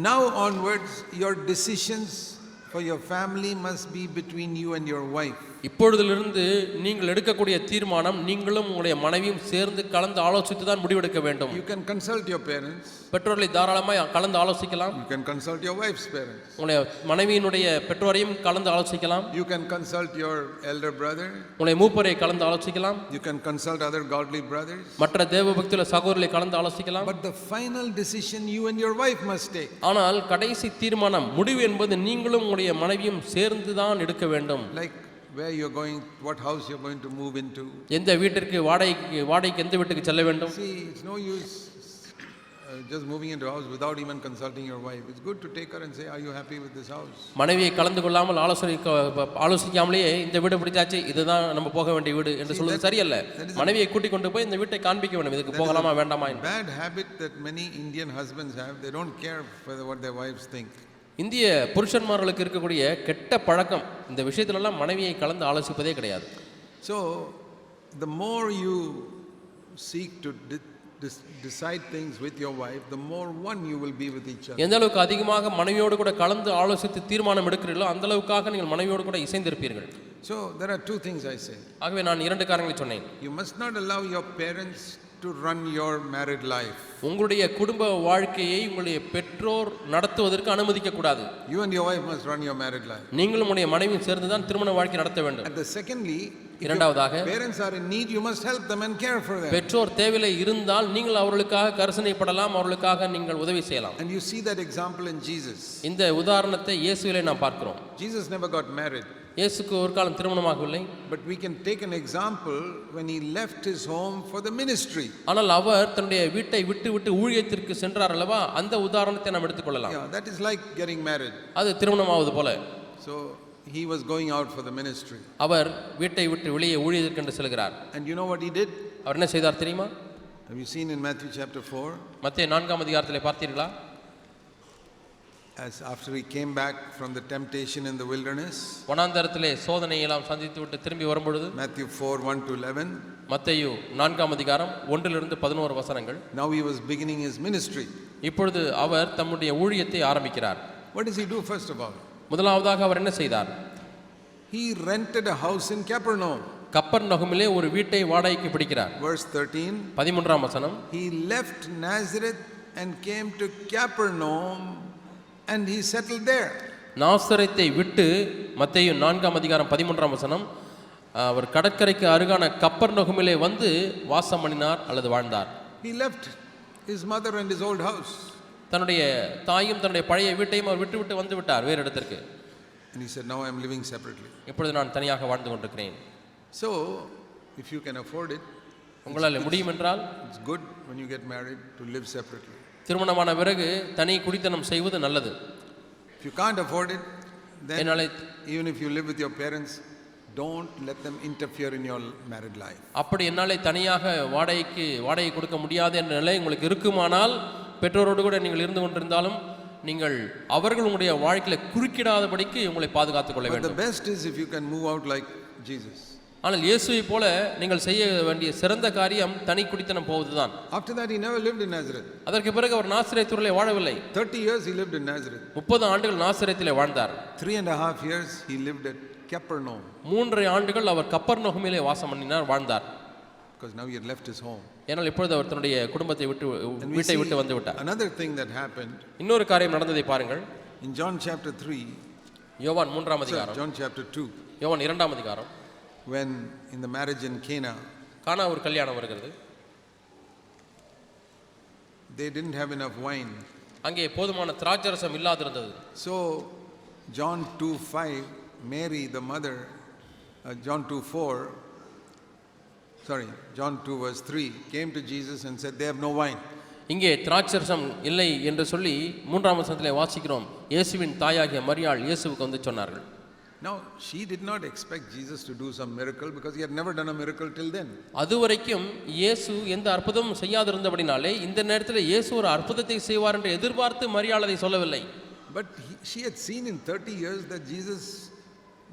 now onwards your decisions for your family must be between you and your wife. இப்பொழுதிலிருந்து நீங்கள் எடுக்கக்கூடிய தீர்மானம் நீங்களும் உங்களுடைய மனைவியும் சேர்ந்து கலந்து ஆலோசித்து தான் முடிவெடுக்க வேண்டும். You can consult your parents. பெற்றோர்களை தாராளமாக கலந்து ஆலோசிக்கலாம். You can consult your wife's parents. உங்களுடைய மனைவியினுடைய பெற்றோரையும் கலந்து ஆலோசிக்கலாம். You can consult your elder brother. உங்களுடைய மூப்பரை கலந்து ஆலோசிக்கலாம். You can consult other godly brothers. மற்ற தேவபக்தியுள்ள சகோதரர்களை கலந்து ஆலோசிக்கலாம். But the final decision you and your wife must take. ஆனால் கடைசி தீர்மானம் முடிவு என்பது நீங்களும் உங்களுடைய மனைவியும் சேர்ந்து தான் எடுக்க வேண்டும். Like where you're going, what house you're going to move into. எந்த வீட்டிற்கு வாடகைக்கு எந்த வீட்டுக்கு செல்ல வேண்டும். See, it's no use just moving into a house without even consulting your wife. It's good to take her and say, are you happy with this house? மனைவியை கலந்து கொள்ளாமல் ஆலோசிக்காமலேயே இந்த வீடு பிடிச்சாச்சு, இதுதான் நம்ம போக வேண்டிய வீடு என்று சொல்வது சரியல்ல. மனைவியை கூட்டிக் கொண்டு போய் இந்த வீட்டை காண்பிக்க வேண்டும், இதுக்கு போகலாமா வேண்டாமா. Bad habit that many Indian husbands have. They don't care for what their wives think. இந்திய புருஷன்மார்களுக்கு இருக்கக்கூடிய கெட்ட பழக்கம் இந்த விஷயத்துலலாம் மனைவியை கலந்து ஆலோசிப்பதே கிடையாது. So the more you seek to decide things with your wife, the more one you will be with each other. எந்த அளவுக்கு அதிகமாக மனைவியோடு கூட கலந்து ஆலோசித்து தீர்மானம் எடுக்கிறீர்களோ அந்த அளவுக்காக நீங்கள் மனைவியோடு கூட இசைந்திருப்பீர்கள். So there are two things I say. ஆகவே நான் இரண்டு காரியங்களை சொன்னேன். You must not allow your parents to run your married life. உங்களுடைய குடும்ப வாழ்க்கையை உங்களுடைய பெற்றோர் நடத்துவதற்கு அனுமதிக்க கூடாது. You and your wife must run your married life. நீங்களும் உங்களுடைய மனைவியும் சேர்ந்து தான் திருமண வாழ்க்கை நடத்த வேண்டும். And secondly, இரண்டாவதாக parents are in need, you must help them and care for them. பெற்றோர் தேவையில்லை இருந்தால் நீங்கள் அவர்களுக்காக கரிசனைப்படலாம், அவர்களுக்காக நீங்கள் உதவி செய்யலாம். And you see that example in Jesus. இந்த உதாரணத்தை இயேசுவிலே நாம் பார்க்கிறோம். Jesus never got married. இயேசுக்கு ஒரு காலம் திருமணமாகவில்லை. But we can take an example when he left his home for the ministry. ஆனால் அவர் தன்னுடைய வீட்டை விட்டு ஊழியத்திற்கு சென்றார் அல்லவா, அந்த உதாரணத்தை நாம் எடுத்துக்கொள்ளலாம். Yeah, that is like getting married. அது திருமணமாவது போல. So he was going out for the ministry. அவர் வீட்டை விட்டு வெளியே ஊழியத்திற்கு செல்கிறார். And you know what he did? அவர் என்ன செய்தார் தெரியுமா? Have you seen in Matthew chapter 4? மத்தேயு 4ஆம் அதிகாரத்திலே பார்த்தீர்களா? As after he came back from the temptation in the wilderness, வனாந்தரத்திலே சோதனையை எல்லாம் சந்தித்து விட்டு திரும்பி வரும்பொழுது, Matthew 4:1-11, மத்தேயு 4ஆம் அதிகாரம் 1 to 11 வசனங்கள். now he was beginning his ministry. இப்பொழுது அவர் தம்முடைய ஊழியத்தை ஆரம்பிக்கிறார். What does he do first of all? முதலாவதாக அவர் என்ன செய்தார்? He rented a house in Capernaum. கப்பர்நகூமிலே ஒரு வீட்டை வாடகைக்கு பிடிக்கிறார். Verse 13, 13ஆம் வசனம். he left Nazareth and came to Capernaum and he settled there. நாசரேத்தை விட்டு, மத்தேயு 4ஆம் அதிகாரம் 13ஆம் வசனம், அவர் கடற்கரைக்கு அருகான கப்பர்நகூமிலே வந்து வாசம் பண்ணினார் அல்லது வாழ்ந்தார். He left his mother and his old house. தன்னுடைய தாயும் தன்னுடைய பழைய வீட்டையும் அவர் விட்டு வந்து விட்டார் வேறு இடத்திற்கு. And he said, now I am living separately. இப்பொழுது நான் தனியாக வாழ்ந்து கொண்டிருக்கிறேன். So if you can afford it, உங்களால் முடியும் என்றால், it's good when you get married to live separately. திருமணமான பிறகு தனி குடித்தனம் செய்வது நல்லது. If you can't afford it, then even if you live with your parents, don't let them interfere in your married life. அப்படி என்னாலே தனியாக வாடகை கொடுக்க முடியாது என்ற நிலை உங்களுக்கு இருக்குமானால், பெற்றோரோடு கூட நீங்கள் இருந்து கொண்டிருந்தாலும் நீங்கள் அவர்கள் உங்களுடைய வாழ்க்கையில குறுக்கிடாதபடிக்கு உங்களை பாதுகாத்துக் கொள்ள வேண்டும். But the best is if you can move out like Jesus. ஆனால் இயேசுவை போல நீங்கள் செய்ய வேண்டிய சிறந்த காரியம் தனி குடித்தனம் போவதுதான். After that he never lived in Nazareth. அதற்கு பிறகு அவர் நாசரேத்திலே வாழவில்லை. 30 years he lived in Nazareth. 30 ஆண்டுகள் நாசரேத்திலே வாழ்ந்தார். 3.5 years he lived at Capernaum. 3 ஆண்டுகள் அவர் கப்பர்நகூமிலே வாசம் பண்ணினார், வாழ்ந்தார். Because now he had left his home. ஏனால் இப்பொழுது அவர் தன்னுடைய குடும்பத்தை வீட்டை விட்டு வந்து விட்டார். Another thing that happened. இன்னொரு காரியம் நடந்ததை பாருங்கள். In John chapter 3. யோவான் 3ஆம் அதிகாரம். John chapter 2. யோவான் 2ஆம் அதிகாரம். When in the marriage in Cana, கானா ஒரு கல்யாணம் வருகிறது. They didn't have enough wine. அங்கே போதுமான திராட்சரசம் இல்லாதிருந்தது. So John 2:5, Mary, the mother, John 2:4, John 2 verse 3, came to Jesus and said, they have no wine. இங்கே திராட்சரசம் இல்லை என்று சொல்லி 3ஆம் வசனத்திலே வாசிக்கிறோம். இயேசுவின் தாயாகிய மரியாள் இயேசுவுக்கு வந்து சொன்னார்கள். Now she did not expect Jesus to do some miracle because he had never done a miracle till then. அதுவரைக்கும் இயேசு எந்த அற்புதமும் செய்யாதிருந்தபடினாலே இந்த நேரத்தில் இயேசு ஒரு அற்புதத்தை செய்வார் என்று எதிர்பார்த்து மரியாள் அதை சொல்லவில்லை. But she had seen in 30 years that Jesus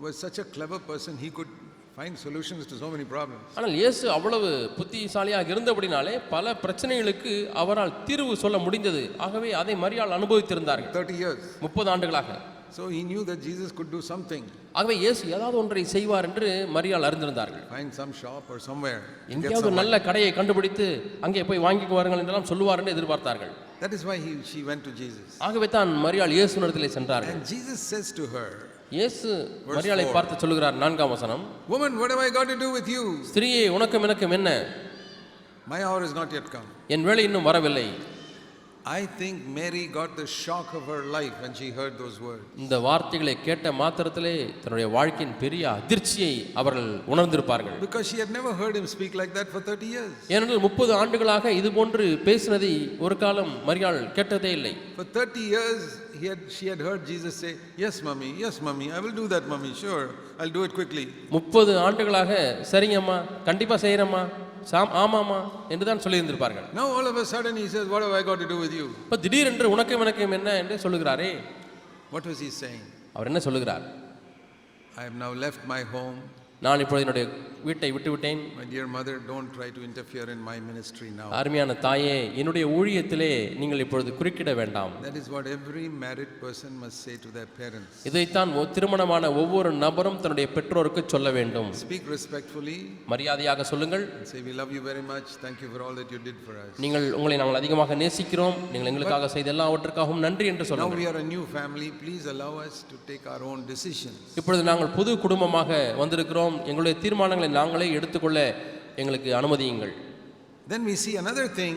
was such a clever person, he could find solutions to so many problems. ஆனால் இயேசு அவ்வளவு புத்திசாலியாக இருந்தபடினாலே பல பிரச்சனைகளுக்கு அவரால் தீர்வு சொல்ல முடிந்தது. ஆகவே அதை மரியாள் அனுபவித்திருந்தார்கள் 30 years. 30 ஆண்டுகளாக. So he knew that Jesus could do something. ஆகவே இயேசு ஏதாவது ஒன்றை செய்வார் என்று மரியாள் அறிந்திருந்தார்கள். Find some shop or somewhere. எங்கேயாவது நல்ல கடையை கண்டுபிடித்து அங்கே போய் வாங்கிக்கு வாருங்கள் என்றெல்லாம் சொல்லுவார் என்று எதிர்பார்த்தார்கள். That is why she went to Jesus. ஆகவே தான் மரியாள் இயேசுவினிடத்திலே சென்றார்கள். And Jesus says to her, இயேசு மரியாளை பார்த்து சொல்லுகிறார் 4ஆம் வசனம், woman, what have I got to do with you? ஸ்திரீயே உனக்கும் எனக்கும் என்ன? My hour is not yet come. என் வேளை இன்னும் வரவில்லை. I think Mary got the shock of her life when she heard those words. இந்த வார்த்தைகளை கேட்ட மாத்திரத்திலே தன்னுடைய வாழ்க்கையின் பெரிய அதிர்ச்சியை அவர்கள் உணர்ந்திருப்பார்கள். Because she had never heard him speak like that for 30 years. ஏனென்றால் 30 ஆண்டுகளாக இது போன்று பேசினதை ஒரு காலம் மரியாள் கேட்டதே இல்லை. For 30 years she had heard Jesus say, yes mommy, I will do that mommy, sure, I'll do it quickly. 30 ஆண்டுகளாக சரிங்கம்மா, கண்டிப்பா செய்யறேம்மா, ஆமாமா என்று தான் சொல்லி இருந்திருப்பார்கள். Now all of a sudden he says, what have I got to do with you? இப்ப திடீரென்று உனக்கும் எனக்கும் என்ன என்று சொல்லுகிறாரே. What was he saying? அவர் என்ன சொல்லுகிறார்? I have now left my home. நான் இப்பொழுது என்னுடைய வீட்டை விட்டு விட்டேன். My dear mother, don't try to interfere in my ministry now. அருமையான தாயே, என்னுடைய ஊழியத்திலே நீங்கள் இப்பொழுது குறுக்கிட வேண்டாம். That is what every married person must say to their parents. இதைத்தான் திருமணமான ஒவ்வொரு நபரும் தன்னுடைய பெற்றோருக்கு சொல்ல வேண்டும். Speak respectfully. மரியாதையாக சொல்லுங்கள். Say we love you very much. Thank you for all that you did for us. உங்களை நாங்கள் அதிகமாக நேசிக்கிறோம். நீங்கள் எங்களுக்காக செய்த எல்லாவற்றுக்காகவும் நன்றி என்று சொல்லுங்கள். Now we are a new family. Please allow us to take our own decisions. இப்பொழுது நாங்கள் புது குடும்பமாக வந்திருக்கிறோம். எங்களுடைய தீர்மானங்களை நாங்களே எடுத்துக்கொள்ள எங்களுக்கு அனுமதியுங்கள். Then we see another thing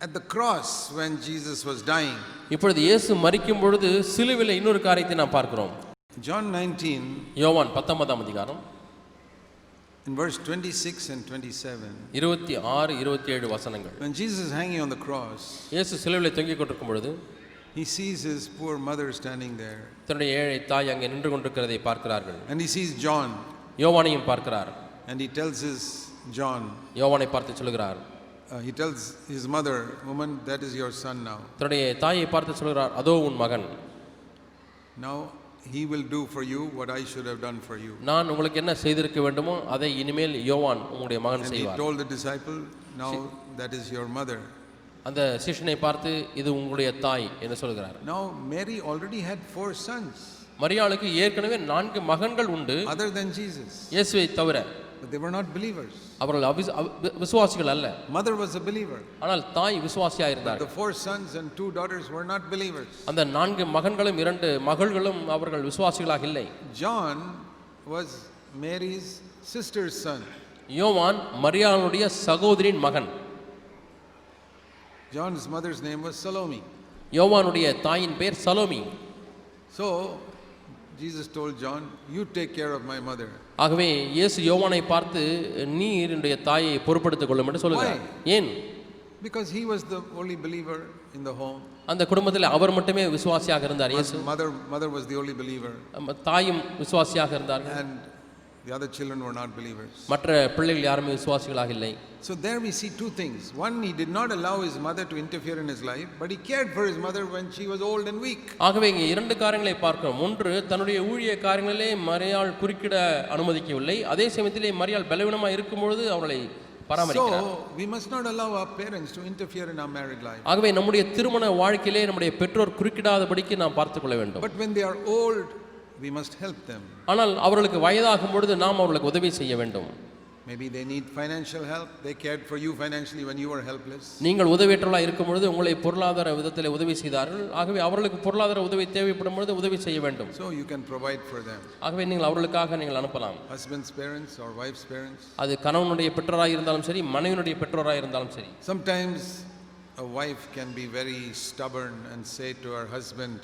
at the cross when Jesus was dying. இப்பொழுது இயேசு மரிக்கும் பொழுது சிலுவையில் இன்னொரு காரியத்தை நாம் பார்க்கிறோம். John 19, யோவான் 19ஆம் அதிகாரம் in verse 26 and 27. 26 27 வசனங்கள். When Jesus is hanging on the cross, இயேசு சிலுவையில் தொங்கிக் கொண்டிருக்கும் பொழுது he sees his poor mother standing there. தன்னுடைய ஏழை தாய் அங்கே நின்று கொண்டிருக்கிறதை பார்க்கிறார்கள். And he sees John. யோவானையும் பார்க்கிறார். And he tells John, யோவானை பார்த்து சொல்கிறார், he tells his mother, woman, that is your son now. தன்னுடைய தாயை பார்த்து சொல்கிறார், அதோ உன் மகன். Now he will do for you what I should have done for you. நான் உங்களுக்கு என்ன செய்திருக்க வேண்டுமோ அதை இனிமேல் யோவான் உங்களுடைய மகன் செய்வார். And he told the disciple, now that is your mother. அந்த சிஷ்யனை பார்த்து இது உங்களுடைய தாய் என்று சொல்கிறார். Now Mary already had 4 sons. மரியாளுக்கு ஏற்கனவே 4 மகன்கள் உண்டு, other than Jesus. இயேசுவை தவிர. But they were not believers. அவர்கள் விசுவாசிகள் அல்ல. Mother was a believer. ஆனால் தாய் விசுவாசியாக இருந்தார். The 4 sons and 2 daughters were not believers. அந்த 4 மகன்களும் 2 மகள்களும் அவர்கள் விசுவாசிகளாக இல்லை. John was Mary's sister's son. யோவான் மரியாளுடைய சகோதரியின் மகன். John's mother's name was Salome. யோவானுடைய தாயின் பெயர் Salome. So Jesus told John, you take care of my mother. ஆகவே இயேசு யோவானை பார்த்து நீர் என்னுடைய தாயை பொறுப்படுத்திக் கொள்ளும் என்று சொல்கிறார். ஏன்? Because he was the only believer in the home. அந்த குடும்பத்தில் அவர் மட்டுமே விசுவாசியாக இருந்தார். இயேசு mother was the only believer. தாயும் விசுவாசியாக இருந்தார்கள். And the other children were not believers. மற்ற பிள்ளைகள் யாருமே விசுவாசிகளாக இல்லை. So there we see 2 things. One, he did not allow his mother to interfere in his life, but he cared for his mother when she was old and weak. ஆகவே இங்கே 2 காரியங்களை பார்க்கிறோம். ஒன்று, தன்னுடைய ஊழிய காரியங்களிலே மரியாள் குறுக்கிட அனுமதிக்கவில்லை. அதே சமயத்திலே மரியாள் பலவீனமாக இருக்கும் பொழுது அவளை பராமரிக்கிறார். So we must not allow our parents to interfere in our married life. ஆகவே நம்முடைய திருமண வாழ்க்கையிலே நம்முடைய பெற்றோர் குறுக்கிடாதபடிக்கு நாம் பார்த்துக் கொள்ள வேண்டும். But when they are old, we must help them. ஆனால் அவர்களுக்கு வயதாகும் பொழுது நாம் அவர்களுக்கு உதவி செய்ய வேண்டும். Maybe they need financial help. They cared for you financially when you were helpless. நீங்கள் உதவியற்றவர்களாக இருக்கும் பொழுது உங்களை பொருளாதார விதத்தில் உதவி செய்தார்கள். ஆகவே அவர்களுக்கு பொருளாதார உதவி தேவைப்படும் பொழுது உதவி செய்ய வேண்டும். So you can provide for them. ஆகவே நீங்கள் அவர்களுக்காக நீங்கள் அனுப்பலாம். Husband's parents or wife's parents. அது கணவனுடைய பெற்றோராக இருந்தாலும் சரி, மனைவியுடைய பெற்றோராக இருந்தாலும் சரி. Sometimes a wife can be very stubborn and say to her husband,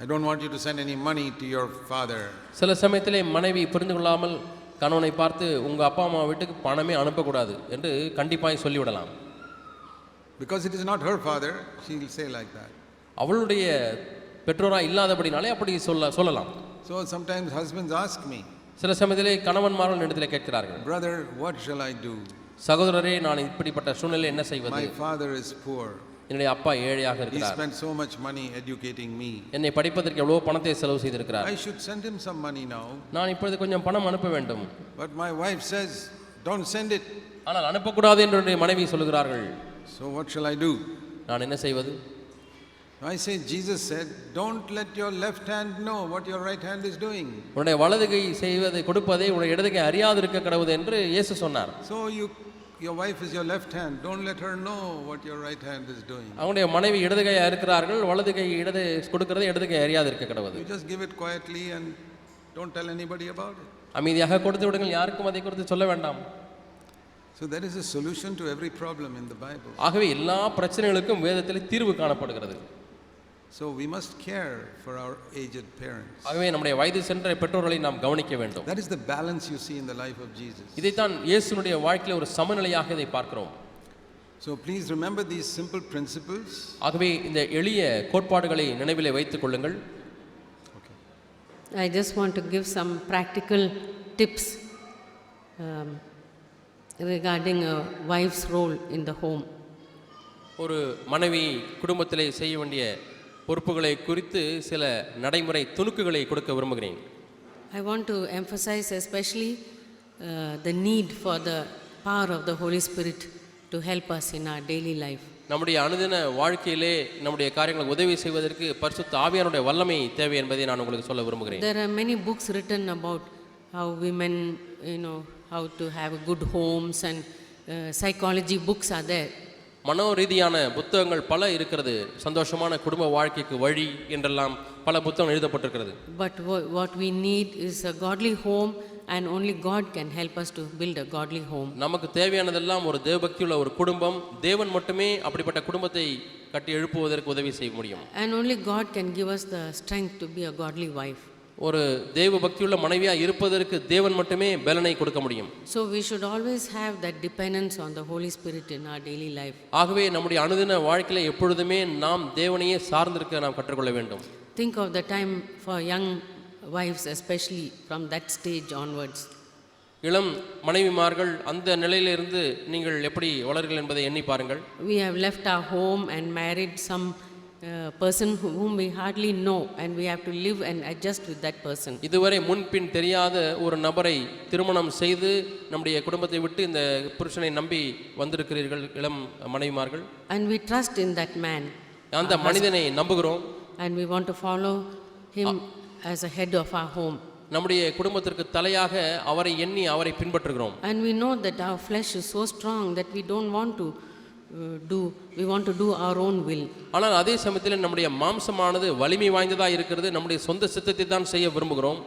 I don't want you to send any money to your father. சில சமயத்திலே மனைவி புரிந்து கொள்ளாமல் கணவனை பார்த்து உங்க அப்பா அம்மா வீட்டுக்கு பணமே அனுப்பக்கூடாது என்று கண்டிப்பாய் சொல்லிவிடலாம். Because it is not her father, she will say like that. அவளுடைய பெற்றோரா இல்லாதபடினாலே அப்படி சொல்லலாம். So sometimes husbands ask me, சில சமயத்திலே கணவன்மார்கள் இடத்திலே கேட்கிறார்கள், brother, what shall I do? சகோதரரே, நான் இப்படிப்பட்ட சூழ்நிலை என்ன செய்வது? My father is poor. என்னுடைய அப்பா ஏழையாக He இருக்கிறார். spent so much money educating me. என்னை படிப்பதற்கு எவ்வளவு பணத்தை செலவு செய்திருக்கிறார். I should send him some money now. நான் இப்பொழுது கொஞ்சம் பணம் அனுப்ப வேண்டும். But my wife says, don't send it. ஆனால் அனுப்பக்கூடாது என்று என்னுடைய மனைவி சொல்கிறார்கள். So what shall I do? நான் என்ன செய்வது? I say, Jesus said, don't let your left hand know what your right hand is doing. உன்னுடைய வலது கை செய்வதை கொடுப்பதை உன்னுடைய இடது கை அறியாது இருக்க கடவுது என்று இயேசு சொன்னார். So your wife is your left hand. Don't let her know what your right hand is doing. அவங்களுடைய மனைவி இடது கையா இருக்கிறார்கள், வலது கை இடது கொடுக்கிறது இடது கை அறியாது இருக்க கடவுது. You just give it quietly and don't tell anybody about it. அமைதியாக கொடுத்து விடுங்கள், யாருக்கும் அதை குறித்து சொல்ல வேண்டாம். So there is a solution to every problem in the Bible. ஆகவே எல்லா பிரச்சனைகளுக்கும் வேதத்தில் தீர்வு காணப்படுகிறது. So we must care for our aged parents. ஆகவே நம்முடைய வயது சென்ற பெற்றோர்களை நாம் கவனிக்க வேண்டும். That is the balance you see in the life of Jesus. இதைத்தான் இயேசுனுடைய வாழ்க்கையில ஒரு சமநிலையாக இதை பார்க்கிறோம். So please remember these simple principles. ஆகவே இந்த எளிய கோட்பாடுகளை நினைவிலே வைத்துக் கொள்ளுங்கள். Okay. I just want to give some practical tips regarding a wife's role in the home. ஒரு மனைவி குடும்பத்திலே செய்ய வேண்டிய பொறுப்புகளை குறித்து சில நடைமுறை துணுக்குகளை கொடுக்க விரும்புகிறேன். I want to emphasize especially the need for the power of the Holy Spirit to help us in our daily life. நம்முடைய அனுதின வாழ்க்கையிலே நம்முடைய காரியங்களுக்கு உதவி செய்வதற்கு பரிசுத்த ஆவியானுடைய வல்லமை தேவை என்பதை நான் உங்களுக்கு சொல்ல விரும்புகிறேன். There are many books written about how women, how to have good homes, and psychology books are there. மனோ ரீதியான புத்தகங்கள் பல இருக்கிறது. சந்தோஷமான குடும்ப வாழ்க்கைக்கு வழி என்றெல்லாம் பல புத்தகங்கள் எழுதப்பட்டிருக்கிறது. But what we need is a godly home, and only God can help us to build a godly home. நமக்கு தேவையானதெல்லாம் ஒரு தேவபக்தியுள்ள ஒரு குடும்பம். தேவன் மட்டுமே அப்படிப்பட்ட குடும்பத்தை கட்டி எழுப்புவதற்கு உதவி செய்ய முடியும். And only God can give us the strength to be a godly wife. ஒரு தேவ பக்தியுள்ள மனைவியா இருப்பதற்கு தேவன் மட்டுமே பலனை கொடுக்க முடியும். So we should always have that dependence on the Holy Spirit in our daily life. ஆகவே நம்முடைய அனுதின வாழ்க்கையில எப்பொழுதுமே நாம் தேவனையே சார்ந்திருக்க நாம் கற்றுக்கொள்ள வேண்டும். Think of the time for young wives, especially from that stage onwards. இளம் மனைவிமார்கள் அந்த நிலையிலிருந்து நீங்கள் எப்படி வளர்கள் என்பதை எண்ணி பாருங்கள். We have left our home and married some person whom we hardly know, and we have to live and adjust with that person. இதுவரை முன்பின் தெரியாத ஒரு நபரை திருமணம் செய்து நம்முடைய குடும்பத்தை விட்டு இந்த புருஷனை நம்பி வந்திருக்கிறீர்கள் இளம் மனைவிமார்கள். And we trust in that man. அந்த மனிதனை நம்புகிறோம். And we want to follow him as a head of our home. நம்முடைய குடும்பத்திற்கு தலையாக அவரை எண்ணி அவரை பின்பற்றுகிறோம். And we know that our flesh is so strong that we don't want to we want to do our own will. ஆனால் அதே சமயத்தில் நம்முடைய மாம்சமானது வலிமை வாய்ந்ததா இருக்கிறது. நம்முடைய சொந்த சித்தத்தை தான் செய்ய விரும்புகிறோம்.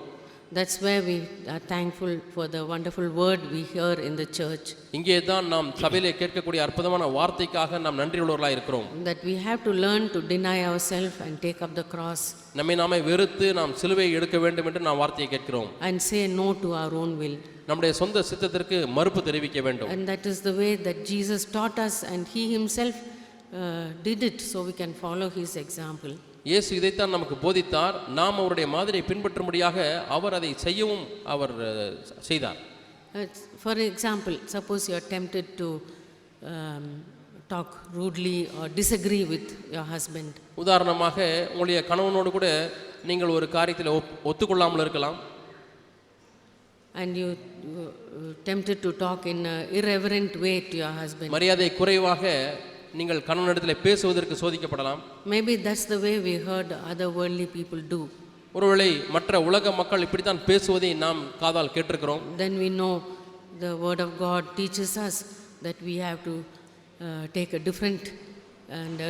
That's where we are thankful for the wonderful word we hear in the church. இங்கே தான் நாம் சபையிலே கேட்கக்கூடிய அற்புதமான வார்த்தைக்காக நாம் நன்றியுள்ளவர்களாக இருக்கிறோம். That we have to learn to deny ourselves and take up the cross. நம்மை நாமே வெறுத்து நாம் சிலுவையை எடுக்க வேண்டும் என்று நாம் வார்த்தையை கேட்கிறோம். And say no to our own will. நம்முடைய சொந்த சித்தத்திற்கு மறுப்பு தெரிவிக்க வேண்டும். And that is the way that Jesus taught us, and he himself did it, so we can follow his example. இயேசு இதைத்தான் நமக்கு போதித்தார். நாம் அவருடைய மாதிரியை பின்பற்றும்படியாக அவர் அதை செய்யவும் அவர் செய்தார். For example, suppose you are tempted to talk rudely or disagree with your husband. உதாரணமாக உங்களுடைய கணவனோடு கூட நீங்கள் ஒரு காரியத்தில் ஒத்துக்கொள்ளாமல் இருக்கலாம். And you tempted to talk in an irreverent way to your husband. மரியாதை குறைவாக நீங்கள் கணவனிடத்தில் பேசுவதற்கு சோதிக்கப்படலாம். Maybe that's the way we heard other worldly people do. ஒருவேளை மற்ற உலக மக்கள் இப்படித்தான் பேசுவதை நாம் காதால் கேட்டிருக்கிறோம். Then we know the word of God teaches us that we have to take a different and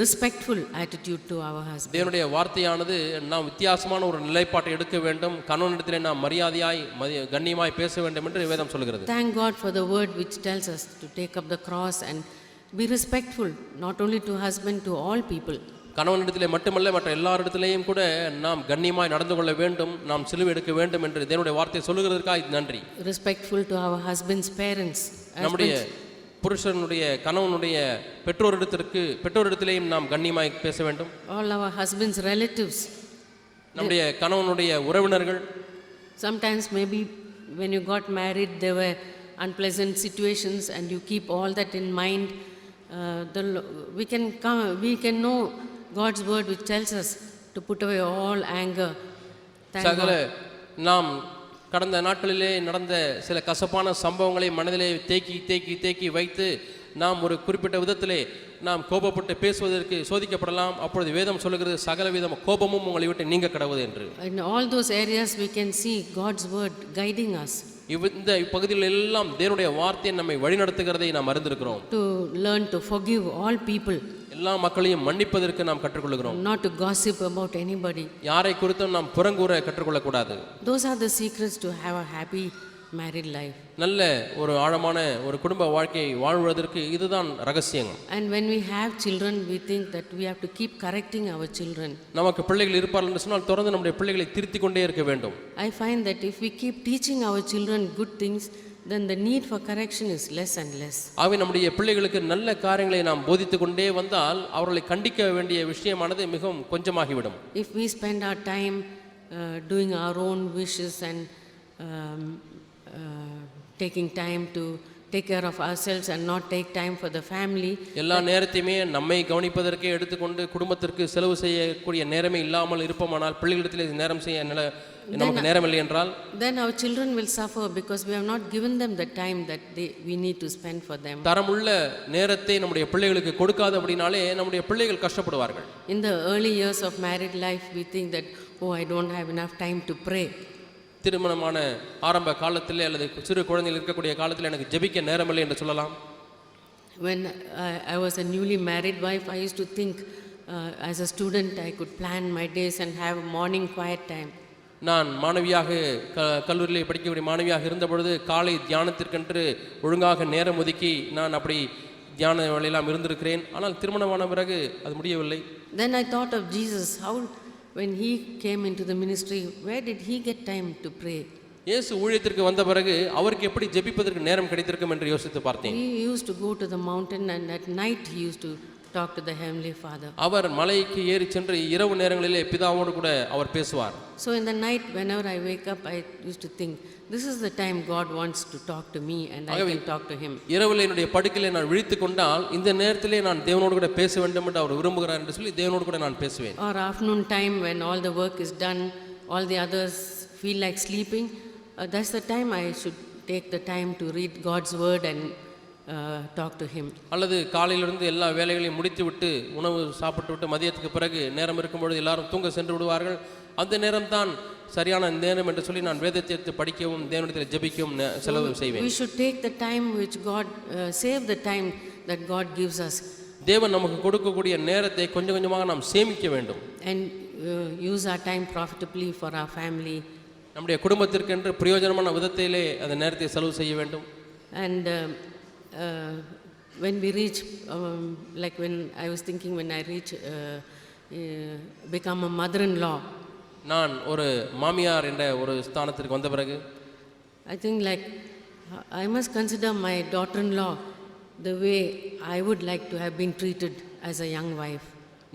respectful attitude to our husband. தேவனுடைய வார்த்தையானது நாம் வித்தியாசமான ஒரு நிலைப்பாட்டை எடுக்க வேண்டும். கணவனிடத்திலே நாம் மரியாதையாய் கண்ணியமாய் பேச வேண்டும் என்று வேதம் சொல்கிறது. Thank God for the word which tells us to take up the cross and be respectful, not only to husband, to all people. கணவனிடத்திலே மட்டுமல்ல மற்ற எல்லாரிடத்திலேயும் கூட நாம் கண்ணியமாய் நடந்து கொள்ள வேண்டும், நாம் சிலுவை எடுக்க வேண்டும் என்று தேவனுடைய வார்த்தை சொல்லுகிறதற்காக நன்றி. Respectful to our husband's parents. நம்முடைய புருஷனுடைய கணவனுடைய பெற்றோரிடத்திலேயும் நாம் கண்ணியமாய் பேச வேண்டும். All our husband's relatives. நம்முடைய கணவனுடைய உறவினர்கள். Sometimes maybe when you got married there were unpleasant situations and you keep all that in mind. We can know God's word which tells us to put away all anger. சகல நாம் கடந்த நாட்களிலே நடந்த சில கசப்பான சம்பவங்களை மனதிலே தேக்கி வைத்து நாம் ஒரு குறிப்பிட்ட விதத்திலே நாம் கோபப்பட்டு பேசுவதற்கு சோதிக்கப்படலாம். அப்பொழுது வேதம் சொல்லுகிறது சகல விதமான கோபமும் உங்களை விட்டு நீங்க கடவுது என்று. In all those areas we can see God's word guiding us. இந்த பகுதியில் எல்லாம் தேவனுடைய வார்த்தை நம்மை வழிநடத்துகிறதை நாம் அறிந்திருக்கிறோம். To learn to forgive all people. எல்லா மக்களையும் மன்னிப்பதற்கு நாம் கற்றுக்கொள்கிறோம். Not to gossip about anybody. யாரை குறித்தும் நாம் புறங்கூற கற்றுக்கொள்ளக்கூடாது. Those are the secrets to have a happy married life. நல்ல ஒரு ஆழமான ஒரு குடும்ப வாழ்க்கையை வாழ்வதற்கு இதுதான் ரகசியம். And when we have children we think that we have to keep correcting our children. நமக்கு பிள்ளைகள் இருப்பார்கள் என்று சொன்னால் தொடர்ந்து நம்முடைய பிள்ளைகளை திருத்திக் கொண்டே இருக்க வேண்டும். I find that if we keep teaching our children good things then the need for correction is less and less. ஆகவே நம்முடைய பிள்ளைகளுக்கு நல்ல காரியங்களை நாம் போதித்துக் கொண்டே வந்தால் அவர்களை கண்டிக்க வேண்டிய விஷயமானது மிகவும் கொஞ்சமாகிவிடும். If we spend our time doing our own wishes and taking time to take care of ourselves and not take time for the family, எல்லா நேரத்தையுமே நம்மை கவனிப்பதற்கே எடுத்துக்கொண்டு குடும்பத்திற்கு செலவு செய்யக்கூடிய நேரமே இல்லாமல் இருப்போமானால் பிள்ளைகளிடத்தில் நேரம் செய்ய நமக்கு நேரம் இல்லை என்றால் then our children will suffer because we have not given them the time that we need to spend for them. தரமுள்ள நேரத்தை நம்முடைய பிள்ளைகளுக்கு கொடுக்காத அப்படினாலே நம்முடைய பிள்ளைகள் கஷ்டப்படுவார்கள். In the early years of married life we think that I don't have enough time to pray. திருமணமான ஆரம்ப காலத்திலே அல்லது சிறு குழந்தைகள் இருக்கக்கூடிய காலத்தில் எனக்கு ஜெபிக்க நேரமில்லை என்று சொல்லலாம். When I was a newly married wife I used to think as a student I could plan my days and have morning quiet time. நான் மாணவியாக கல்லூரியில் படிக்கக்கூடிய மாணவியாக இருந்த பொழுது காலை தியானத்திற்கென்று ஒழுங்காக நேரம் ஒதுக்கி நான் அப்படி தியான வேலையெல்லாம் இருந்திருக்கிறேன். ஆனால் திருமணமான பிறகு அது முடியவில்லை. Then I thought of Jesus. How when he came into the ministry, where did he get time to pray? இயேசு ஊழியத்திற்கு வந்த பிறகு அவருக்கு எப்படி ஜெபிப்பதற்கு நேரம் கிடைத்திருக்கும் என்று யோசித்து பார்த்தேன். He used to go to the mountain and at night he used to talk to the heavenly Father. அவர் மலைக்கு ஏறி சென்று இரவு நேரங்களிலே பிதாவோடு கூட அவர் பேசுவார். So in the night whenever I wake up I used to think this is the time God wants to talk to me and I can talk to him. இரவில் என்னுடைய படுக்கையிலே நான் விழித்துக் கொண்டால் இந்த நேரத்திலே நான் தேவனோடு கூட பேச வேண்டும் என்று அவர் விரும்புகிறார் என்று சொல்லி தேவனோடு கூட நான் பேசுவேன். Or afternoon time when all the work is done, all the others feel like sleeping, that's the time I should take the time to read God's word and talk to him. அல்லது காலையிலிருந்து எல்லா வேலைகளையும் முடித்துவிட்டு உணவு சாப்பிட்டுவிட்டு மதியத்துக்கு பிறகு நேரம் இருக்கும்பொழுது எல்லாரும் தூங்க சென்று விடுவார்கள். அந்த நேரம் தான் சரியான நேரம் என்று சொல்லி நான் வேதத்தை எடுத்து படிக்கவும் தேவனிடத்தில் ஜெபிக்கவும் செலவு செய்வேன். We should take the time which God save the time that God gives us. தேவன் நமக்கு கொடுக்கக்கூடிய நேரத்தை கொஞ்சம் கொஞ்சமாக நாம் சேமிக்க வேண்டும். And use our time profitably for our family. நம்முடைய குடும்பத்திற்கென்று பிரயோஜனமான விதத்திலே அந்த நேரத்தை செலவு செய்ய வேண்டும். And when we reach like when I was thinking when I reach become a mother-in-law, நான் ஒரு மாமியார் என்ற ஒரு ஸ்தானத்திற்கு வந்த பிறகு I think like I must consider my daughter-in-law the way I would like to have been treated as a young wife.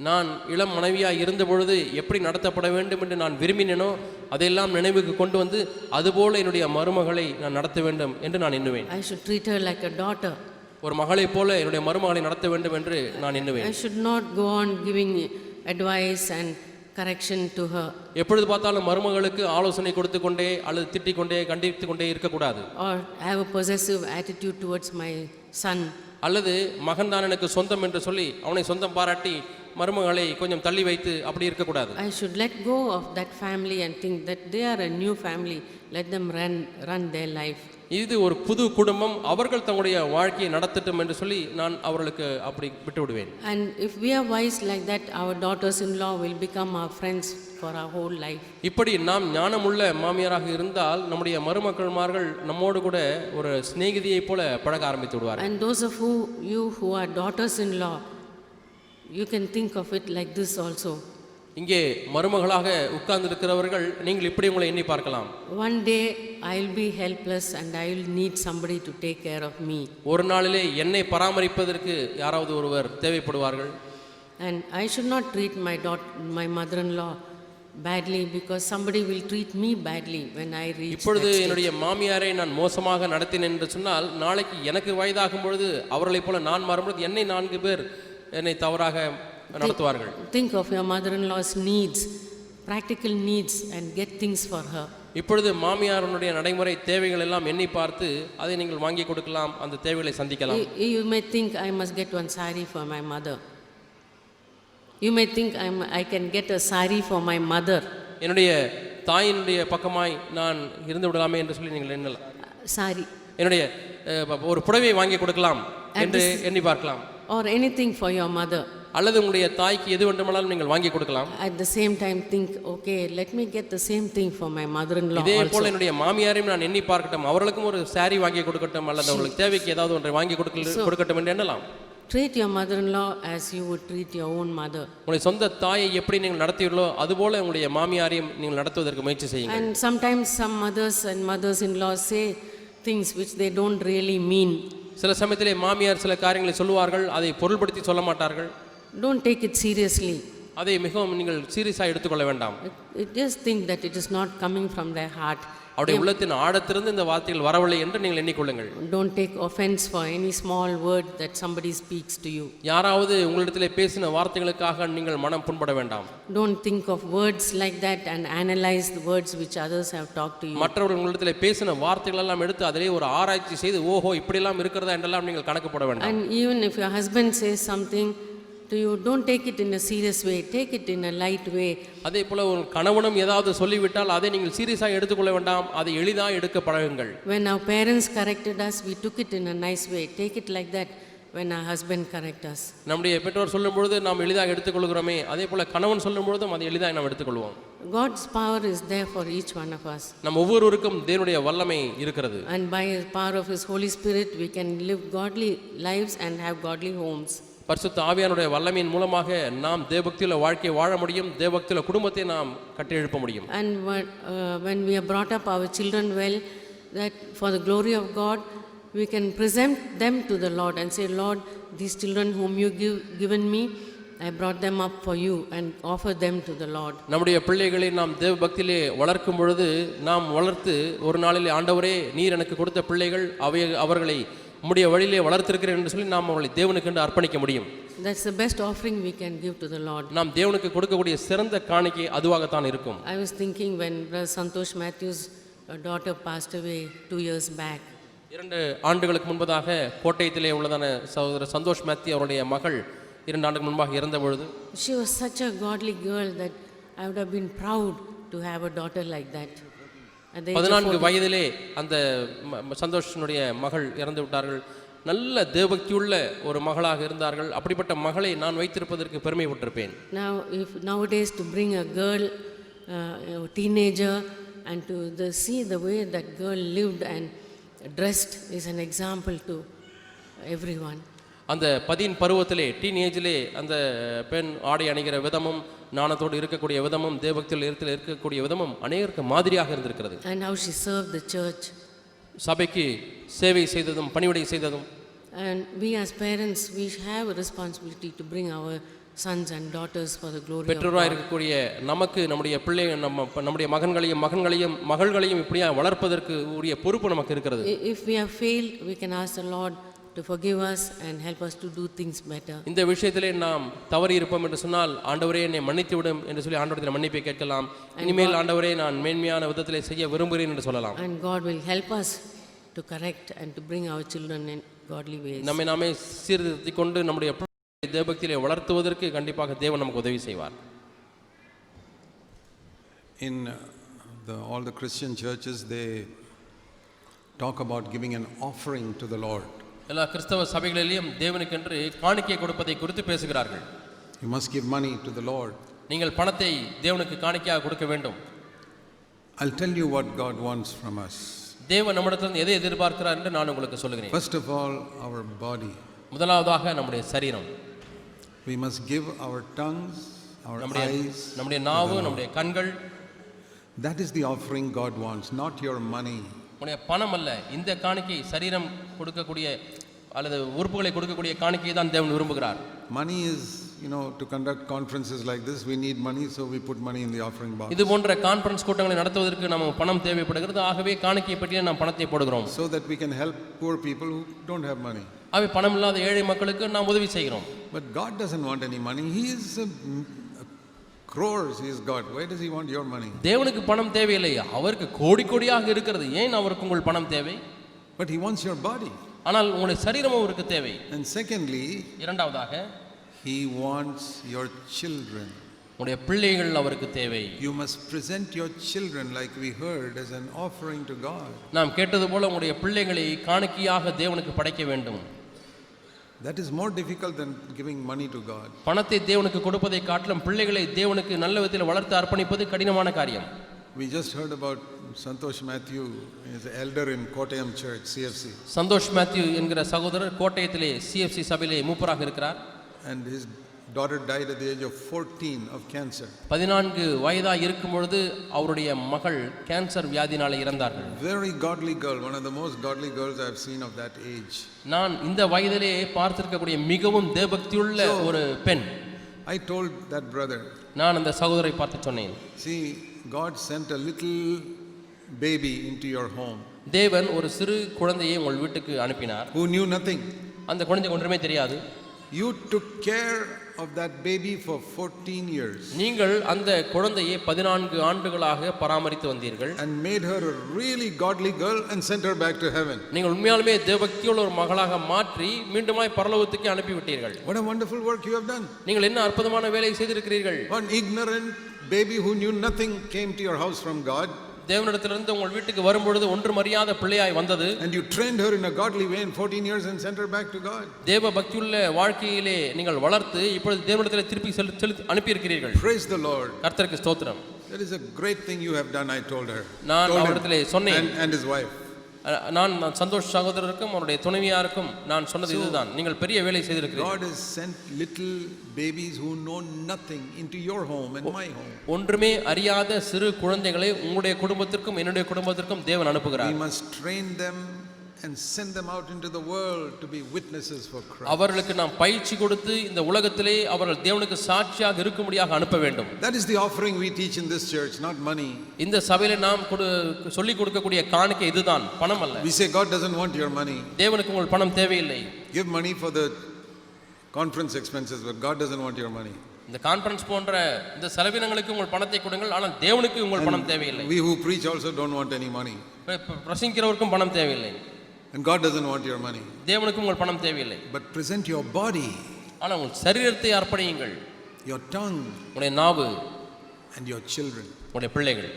நான் இளம் மனைவியாக இருந்த பொழுது எப்படி நடத்தப்பட வேண்டும் என்று நான் விரும்பினேனோ அதையெல்லாம் நினைவுக்கு கொண்டு வந்து அதுபோல என்னுடைய மருமகளை நான் நடத்த வேண்டும் என்று நான் எண்ணுவேன். I should treat her like a daughter. ஒரு மகளைப் போல என்னுடைய மருமகளை நடத்த வேண்டும் என்று நான் எண்ணுவேன். I should not go on giving advice and correction to her. எப்பொழுது பார்த்தாலும் மருமகளுக்கு ஆலோசனை கொடுத்து கொண்டே அல்லது திட்டிக் கொண்டே கண்டித்து கொண்டே இருக்கக்கூடாது. Or have a possessive attitude towards my son. அல்லது மகன் தான் எனக்கு சொந்தம் என்று சொல்லி அவனை சொந்தம் பாராட்டி மருமகளை கொஞ்சம் தள்ளி வைத்து அப்படி இருக்கக்கூடாது. I should let go of that family and think that they are a new family. Let them run their life. இது ஒரு புது குடும்பம், அவர்கள் தங்களுடைய வாழ்க்கையை நடத்தட்டும் என்று சொல்லி நான் அவர்களுக்கு அப்படி விட்டு விடுவேன். And if we are wise like that, our daughters-in-law will become our friends for our whole life. இப்படி நாம் ஞானமுள்ள மாமியாராக இருந்தால் நம்முடைய மருமக்கள்மார்கள் நம்மோடு கூட ஒரு சிநேகிதியை போல பழக ஆரம்பித்து விடுவார்கள். And those of you who are daughters-in-law, you can think of it like this also. இங்கே மருமகளாக உட்கார்ந்திருக்கிறவர்கள் நீங்கள் இப்படி உங்களை எண்ணி பார்க்கலாம். One day I'll be helpless and I'll need somebody to take care of me. ஒரு நாளிலே என்னை பராமரிப்பதற்கு யாராவது ஒருவர் தேவைப்படுவார்கள். And I should not treat my mother-in-law badly, because somebody will treat me badly when I reach இப்பொழுது that stage. என்னுடைய மாமியாரை நான் மோசமாக நடத்தினேன் என்று சொன்னால் நாளைக்கு எனக்கு வயதாகும் பொழுது அவர்களைப் போல நான் மாறும்பொழுது என்னை 4 பேர் என்னை தவறாக நடத்துவார்கள். Think of your mother-in-law's needs, practical needs, and get things for her. இப்பொழுது மாமியாருடைய நடைமுறை தேவைகள் எல்லாம் எண்ணி பார்த்து அதை நீங்கள் வாங்கி கொடுக்கலாம், அந்த தேவைகளை சந்திக்கலாம். You may think I must get one saree for my mother. You may think I can get a saree for my mother. என்னுடைய தாயினுடைய பக்கமாய் நான் இருந்து விடலாமே என்று சொல்லி நீங்கள் எண்ணலாம். Saree. என்னுடைய ஒரு புடவை வாங்கி கொடுக்கலாம் என்று எண்ணி பார்க்கலாம். Or anything for your mother. அல்லது உங்களுடைய தாய்க்கு எது வேண்டுமானாலும் நீங்கள் வாங்கி கொடுக்கலாம். At the same time think, okay, let me get the same thing for my mother-in-law also. இதே போல என்னுடைய மாமியாரையும் நான் எண்ணி பார்க்கட்டும், அவர்களுக்கும் ஒரு saree வாங்கி கொடுக்கட்டும், அல்லது அவர்களுக்கு தேவைக்கு ஏதாவது ஒன்றை வாங்கி கொடுக்கட்டும் என்று எண்ணலாம். Treat your mother-in-law as you would treat your own mother. உங்களுடைய சொந்த தாயை எப்படி நீங்கள் நடத்துவீர்களோ அதுபோல உங்களுடைய மாமியாரையும் நீங்கள் நடத்துவதற்கு முயற்சி செய்யுங்கள். And sometimes some mothers and mothers-in-law say things which they don't really mean. சில சமயத்திலே மாமியார் சில காரியங்களை சொல்லுவார்கள், அதை பொருள்படுத்தி சொல்ல மாட்டார்கள். Don't take it seriously. அதை மிகவும் நீங்கள் சீரியஸாக எடுத்துக்கொள்ள வேண்டாம். Just think that it is not coming from their heart. அவருடைய உள்ளத்தின் ஆழத்திலிருந்து இந்த வார்த்தைகள் வரவில்லை என்று நீங்கள் எண்ணிக்கொள்ளுங்கள். Don't take offense for any small word that somebody speaks to you. யாராவது உங்களிடத்திலே பேசின வார்த்தைகளுக்காக நீங்கள் மனம் புண்பட வேண்டாம். Don't think of words like that and analyze the words which others have talked to you. மற்றவர்கள் உங்களிடத்திலே பேசின வார்த்தைகள் எல்லாம் எடுத்து அதிலே ஒரு ஆராய்ச்சி செய்து ஓஹோ இப்படி எல்லாம் இருக்கிறதா என்றெல்லாம் நீங்கள் கணக்கு போட வேண்டாம். And even if your husband says something to you, don't take it in a serious way, take it in a light way. அதே போல ஒரு கணவனும் ஏதாவது சொல்லிவிட்டால் அதை நீங்கள் சீரியஸாக எடுத்துக்கொள்ள வேண்டாம், அதை எளிதாக எடுக்க பழகுங்கள். When our parents corrected us, we took it in a nice way. Take it like that when our husband correct us. நம்முடைய பெற்றோர் சொல்லும் பொழுது நாம் எளிதாக எடுத்துக்கொள்கிறோமே, அதே போல கணவன் சொல்லும் பொழுதும் அதை எளிதாக நாம் எடுத்துக்கொள்வோம். God's power is there for each one of us. நம் ஒவ்வொருவருக்கும் தேவனுடைய வல்லமை இருக்கிறது. And by the power of His Holy Spirit, we can live godly lives and have godly homes. பரிசுத்த ஆவியானுடைய வல்லமையின் மூலமாக நாம் தேவபக்தியுள்ள வாழ்க்கையை வாழ முடியும், தேவபக்தியுள்ள குடும்பத்தை நாம் கட்டி எழுப்ப முடியும். And when we have brought up our children well, that for the glory of God, we can present them to the Lord and say, Lord, these children whom you given me, I brought them up for you, and offer them to the Lord. நம்முடைய பிள்ளைகளை நாம் தேவபக்தியிலே வளர்க்கும் பொழுது நாம் வளர்த்து ஒரு நாளிலே ஆண்டவரே நீர் எனக்கு கொடுத்த பிள்ளைகள் அவர்களை உம்முடைய வழியிலே வளர்த்திருக்கிறேன் என்று சொல்லி நாம் அவர்களை தேவனுக்கு என்று அர்ப்பணிக்க முடியும். That's the best offering we can give to the Lord. நாம் தேவனுக்கு கொடுக்கக்கூடிய சிறந்த காணிக்கை அதுவாகத்தான் இருக்கும். I was thinking when Brother Santosh Matthew's daughter passed away 2 years back. 2 ஆண்டுகளுக்கு முன்பதாக கோட்டையத்திலே உள்ளதான சகோதரர் சந்தோஷ் மேத்யூ அவருடைய மகள் 2 ஆண்டுகள் முன்பாக இறந்த பொழுது, She was such a godly girl that I would have been proud to have a daughter like that. 14 வயதிலே அந்த சந்தோஷனுடைய மகள் இறந்து விட்டார்கள். நல்ல தேவபக்தியுள்ள ஒரு மகளாக இருந்தார்கள். அப்படிப்பட்ட மகளை நான் வைத்திருப்பதற்கு பெருமைப்பட்டிருப்பேன். Now if nowadays to bring a girl, a teenager, and to see the way that girl lived and dressed is an example to everyone. அந்த 15 பருவத்திலே டீனேஜிலே அந்த பெண் ஆடை அணிகிற விதமும் ஞானத்தோடு இருக்கக்கூடிய விதமும் தேவபக்தியில் இருக்கக்கூடிய விதமும் அநேகருக்கு மாதிரியாக இருந்திருக்கிறது. And how she served the church. சபைக்கு சேவை செய்ததும் பணிவிடை செய்ததும். And we as parents, we have a responsibility to bring our sons and daughters for the glory of God. பெற்றோராக இருக்கக்கூடிய நமக்கு நம்முடைய பிள்ளைகள் நம்முடைய மகள்களையும் இப்படியா வளர்ப்பதற்கு உரிய பொறுப்பு நமக்கு இருக்கிறது. If we have failed, we can ask the Lord to forgive us and help us to do things better. இந்த விஷயத்திலே நாம் தவறி இருப்போம் என்று சொன்னால் ஆண்டவரே என்னை மன்னித்து விடும் என்று சொல்லி ஆண்டவரிடத்தில் மன்னிப்பை கேட்கலாம். இனிமேல் ஆண்டவரே நான் மேன்மையான விதத்திலே செய்ய விரும்புகிறேன் என்று சொல்லலாம். And God will help us to correct and to bring our children in godly ways. நம்மை நாமே சீர்திருத்திக் கொண்டு நம்முடைய தேவபக்தியிலே வளர்த்துவதற்கு கண்டிப்பாக தேவன் நமக்கு உதவி செய்வார். In all the Christian churches, they talk about giving an offering to the Lord. எல்லா கிறிஸ்தவ சபைகளிலும் தேவனுக்கென்று காணிக்கை கொடுப்பதை குறித்து பேசுகிறார்கள். You must give money to the Lord. நீங்கள் பணத்தை தேவனுக்கு காணிக்கையாக கொடுக்க வேண்டும். I'll tell you what God wants from us. தேவன் நம்மிடத்திலிருந்து எதை எதிர்பார்க்கிறார் என்று நான் உங்களுக்கு சொல்லுகிறேன். First of all, our body. முதலாவதாக நம்முடைய சரீரம். We must give our tongues, our eyes. நம்முடைய நாவு, நம்முடைய கண்கள். That is the offering God wants, not your money. உன்னுடைய பணம் அல்ல, இந்த காணிக்கை சரீரம் கொடுக்கக்கூடிய அல்லது உறுப்புகளை கொடுக்கக்கூடிய காணிக்கை தான் தேவன் விரும்புகிறார். Money is, to conduct conferences like this, we need money, so we put money in the offering box. இது போன்ற கான்ஃபரன்ஸ் கூட்டங்களை நடத்துவதற்கு நமக்கு பணம் தேவைப்படுகிறது. ஆகவே காணிக்கை பெட்டியில் நாம் பணத்தை போடுகிறோம். So that we can help poor people who don't have money. ஆகவே பணம் இல்லாத ஏழை மக்களுக்கு நாம் உதவி செய்கிறோம். But God doesn't want any money. He is crores, he is God. Why does he want your money? தேவனுக்கு பணம் தேவையில்லை, அவருக்கு கோடி கோடியாக இருக்கிறது. ஏன் அவருக்கு உங்கள் பணம் தேவை? But he wants your body. ஆனால் உங்களுடைய சரீரமும் அவருக்கு தேவை. And secondly, இரண்டாவதாக he wants your children. உங்களுடைய பிள்ளைகள் அவருக்கு தேவை. You must present your children, like we heard, as an offering to God. நாம் கேட்டது போல உங்களுடைய பிள்ளைகளை காணிக்கையாக தேவனுக்கு படைக்க வேண்டும். That is more difficult than giving money to God. பணத்தை தேவனுக்கு கொடுப்பதை காட்டிலும் பிள்ளைகளை தேவனுக்கு நல்ல விதத்தில் வளர்த்து அர்ப்பணிப்பது கடினமான காரியம். We just heard about Santosh Matthew, he is an elder in Kottayam Church, CFC. Santhosh Mathew என்கிற சகோதரர் கோட்டயத்திலே CFC சபையிலே மூப்பராக இருக்கிறார். And his daughter died at the age of 14 of cancer. 14 வயதாக இருக்கும் பொழுது அவருடைய மகள் cancer வியாதினாலே இறந்தார்கள். Very godly girl, one of the most godly girls I have seen of that age. நான் இந்த வயதிலே பார்த்திருக்கக்கூடிய மிகவும் தேவபக்தியுள்ள ஒரு பெண். I told that brother, நான் அந்த சகோதரை பார்த்து சொன்னேன், see, God sent a little baby into your home. தேவன் ஒரு சிறு குழந்தையை உங்கள் வீட்டுக்கு அனுப்பினார். Who knew nothing. அந்த குழந்தைக்கு ஒன்றுமே தெரியாது. You took care of that baby for 14 years. நீங்கள் அந்த குழந்தையை 14 ஆண்டுகளாக பராமரித்து வந்தீர்கள். And made her a really godly girl and sent her back to heaven. நீங்கள் உண்மையாலுமே தேவபக்தியுள்ள ஒரு மகளாக மாற்றி மீண்டுமாய் பரலோகத்துக்கு அனுப்பிவிட்டீர்கள். What a wonderful work you have done. நீங்கள் என்ன அற்புதமான வேலை செய்திருக்கிறீர்கள். One ignorant baby who knew nothing came to your house from God. தேவனிடத்திலிருந்து உங்கள் வீட்டுக்கு வரும்பொழுது ஒன்றும் அறியாத பிள்ளையாய் வந்தது. And you trained her in a godly way in 14 years and sent her back to God. தேவ பக்தியுள்ள வாழ்க்கையிலே நீங்கள் வளர்த்து இப்பொழுது தேவனிடத்திலே திருப்பி அனுப்பி இருக்கிறீர்கள். Praise the Lord. கர்த்தருக்கு ஸ்தோத்திரம். That is a great thing you have done, I told her. நான் அவரிடத்திலே சொன்னேன். And his wife. நான் சந்தோஷ் சகோதரருக்கும் அவருடைய துணைவியாருக்கும் நான் சொன்னது இதுதான், நீங்கள் பெரிய வேலை செய்திருக்கிறீர்கள். God has sent little babies who know nothing into your home and my home. ஒன்றுமே அறியாத சிறு குழந்தைகளை உங்களுடைய குடும்பத்திற்கும் என்னுடைய குடும்பத்திற்கும் தேவன் அனுப்புகிறார். We must train them and send them out into the world to be witnesses for Christ. அவர்களுக்கு நாம் பயிற்சி கொடுத்து இந்த உலகத்திலே அவர்கள் தேவனுக்கு சாட்சியாக இருக்கும்படியாக அனுப்ப வேண்டும். That is the offering we teach in this church, not money. இந்த சபையிலே நாம் சொல்லி கொடுக்கக்கூடிய காணிக்கை இதுதான், பணம் அல்ல. We say God doesn't want your money. தேவனுக்கு உங்கள் பணம் தேவையில்லை. Give money for the conference expenses, but God doesn't want your money. இந்த கான்ஃபரன்ஸ் போன்ற இந்த செலவினங்களுக்கு உங்கள் பணத்தை கொடுங்கள், ஆனால் தேவனுக்கு உங்கள் பணம் தேவையில்லை. We who preach also don't want any money. பிரசங்கிக்கிறவருக்கும் பணம் தேவையில்லை. And God doesn't want your money. தேவனுக்கு உங்கள் பணம் தேவையில்லை. But present your body, ஆனால் உங்கள் சரீரத்தை அர்ப்பணியுங்கள். your tongue, உங்களுடைய நாவு, and your children. உங்களுடைய பிள்ளைகள்.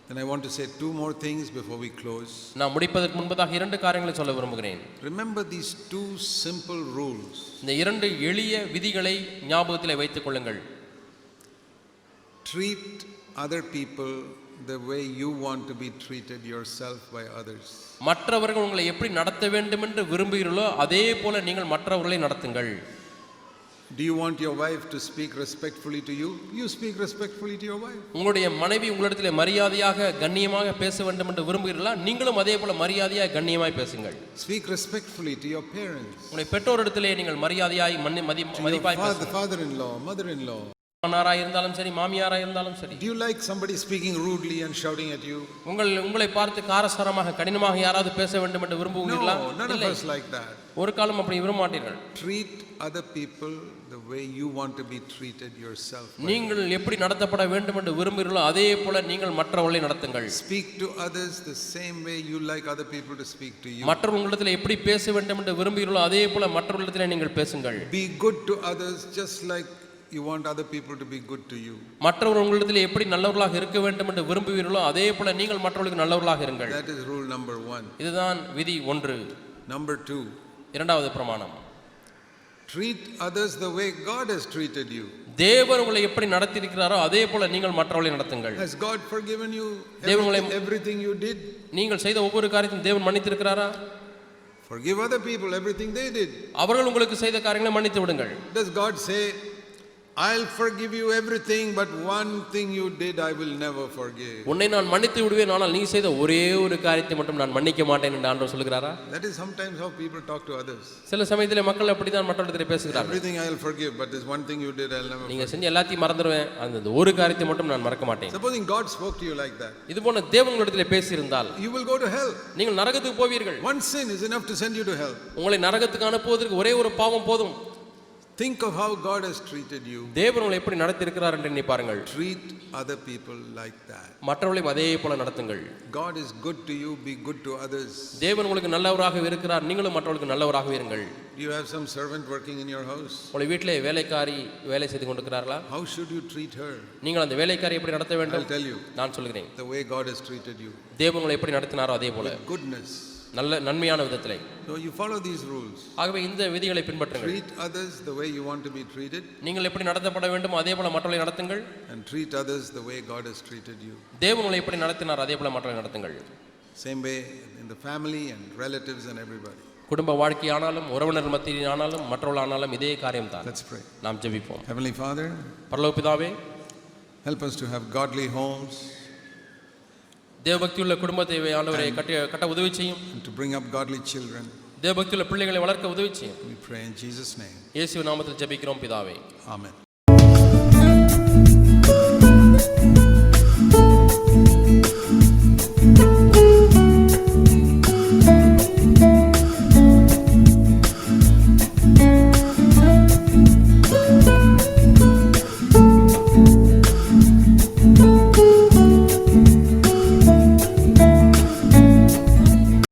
And I want to say two more things before we close. நான் முடிப்பதற்கு முன்பதாக 2 காரியங்களை சொல்ல விரும்புகிறேன். Remember these two simple rules. இந்த 2 எளிய விதிகளை ஞாபகத்திலே வைத்துக் கொள்ளுங்கள். Treat other people the way you want to be treated yourself by others. மற்றவர்கள் உங்களை எப்படி நடத்த வேண்டும் என்று விரும்புகிறீர்களோ அதே போல நீங்கள் மற்றவர்களை நடத்துங்கள். Do you want your wife to speak respectfully to you? You speak respectfully to your wife. உங்களுடைய மனைவி உங்களிடத்திலே மரியாதையாக கண்ணியமாக பேச வேண்டும் என்று விரும்புகிறீர்களா? நீங்களும் அதே போல மரியாதையாக கண்ணியமாய் பேசுங்கள். Speak respectfully to your parents. உங்களுடைய பெற்றோரிடத்திலே நீங்கள் மரியாதையாய் மதிப்பாய் பேசுங்கள். Father-in-law, mother-in-law. மாமனாராக இருந்தாலும் சரி, மாமியாராக இருந்தாலும் சரி. Do you like somebody speaking rudely and shouting at you? உங்களை பார்த்து காரசாரமாக கடினமாக யாராவது பேச வேண்டும் என்று விரும்புகிறீர்களா? No, none of us like that. ஒரு காலம் அப்படி விரும்ப மாட்டீர்கள். Treat other people the way you want to be treated yourself. நீங்கள் எப்படி நடத்தப்பட வேண்டும் என்று விரும்புகிறீர்களோ அதே போல நீங்கள் மற்றவர்களை நடத்துங்கள். Speak to others the same way you like other people to speak to you. மற்றவர்களிடத்தில் எப்படி பேச வேண்டும் என்று விரும்புகிறீர்களோ அதே போல மற்றவர்களிடத்தில் நீங்கள் பேசுங்கள். Be good to others just like you want other people to be good to you. மற்றவர்கள் உங்களிடத்தில் எப்படி நல்லவர்களாக இருக்க வேண்டும் என்று விரும்புவீர்களோ அதே போல நீங்கள் மற்றவர்களுக்கு நல்லவர்களாக இருங்கள். That is rule number 1. இதுதான் விதி 1. Number 2. இரண்டாவது பிரமாணம். Treat others the way God has treated you. தேவன் உங்களை எப்படி நடத்தி இருக்கிறாரோ அதே போல நீங்கள் மற்றவர்களை நடத்துங்கள். Has God forgiven you தேவன் உங்களை everything you did? நீங்கள் செய்த ஒவ்வொரு காரியத்தையும் தேவன் மன்னித்திருக்கிறாரா? Forgive other people everything they did. அவர்கள் உங்களுக்கு செய்த காரியங்களை மன்னித்து விடுங்கள். Does God say, I'll forgive you everything, but one thing you did I will never forgive? உன்னை நான் மன்னித்து விடுவேன், ஆனால் நீ செய்த ஒரே ஒரு காரியத்தை மட்டும் நான் மன்னிக்க மாட்டேன் என்று ஆண்டவர் சொல்கிறாரா? That is sometimes how people talk to others. சில சமயத்திலே மக்கள் அப்படிதான் மற்றவர்களிடத்தில் பேசுகிறார்கள். Everything I'll forgive, but this one thing you did I'll never நீங்க forgive. செஞ்ச எல்லாத்தையும் மறந்துடுவேன், அந்த ஒரு காரியத்தை மட்டும் நான் மறக்க மாட்டேன். Supposing God spoke to you like that, இது போல தேவன் உங்களிடத்திலே பேசியிருந்தால் you will go to hell. நீங்கள் நரகத்துக்கு போவீர்கள். One sin is enough to send you to hell. உங்களை நரகத்துக்கு அனுப்புவதற்கு ஒரே ஒரு பாவம் போதும். Think of how God has treated you. தேவன் உங்களை எப்படி நடத்தியிருக்கிறார் என்று எண்ணி பாருங்கள். Treat other people like that. மற்றவர்களையும் அதே போல நடத்துங்கள். God is good to you, be good to others. தேவன் உங்களுக்கு நல்லவராக இருக்கிறார், நீங்களும் மற்றவர்களுக்கு நல்லவராக இருங்கள். Do you have some servant working in your house? உங்கள் வீட்டிலே வேலைக்காரி வேலை செய்து கொண்டிருக்கிறார்களா? How should you treat her? நீங்கள் அந்த வேலைக்காரி எப்படி நடத்த வேண்டும்? I'll tell you. நான் சொல்கிறேன். The way God has treated you. தேவன் உங்களை எப்படி நடத்தினாரோ அதே போல. Goodness. நல்ல நன்மையான விதத்திலே. So you follow these rules. ஆகவே இந்த விதிகளை பின்பற்றுங்கள். Treat others the way you want to be treated. நீங்கள் எப்படி நடத்தப்பட வேண்டும் அதே போல மற்றவர்களை நடத்துங்கள். And treat others the way God has treated you. தேவன் உங்களை எப்படி நடத்தினார் அதே போல மற்றவர்களை நடத்துங்கள். Same way in the family and relatives and everybody. குடும்ப வாழ்க்கையானாலும் உறவினர் மத்தியில் ஆனாலும் மற்றவர்கள் ஆனாலும் இதே காரியம் தான். Let's pray. நாம் ஜெபிப்போம். Heavenly Father, பரலோக பிதாவே, help us to have godly homes தேவபக்தியுள்ள குடும்பத்தை ஆண்டவரே கட்ட உதவி செய்யும். and to bring up godly children. தேவபக்தியுள்ள பிள்ளைகளை வளர்க்க உதவி செய்யும். We pray in Jesus' name. இயேசுவின் நாமத்தில் ஜெபிக்கிறோம் பிதாவே. Amen.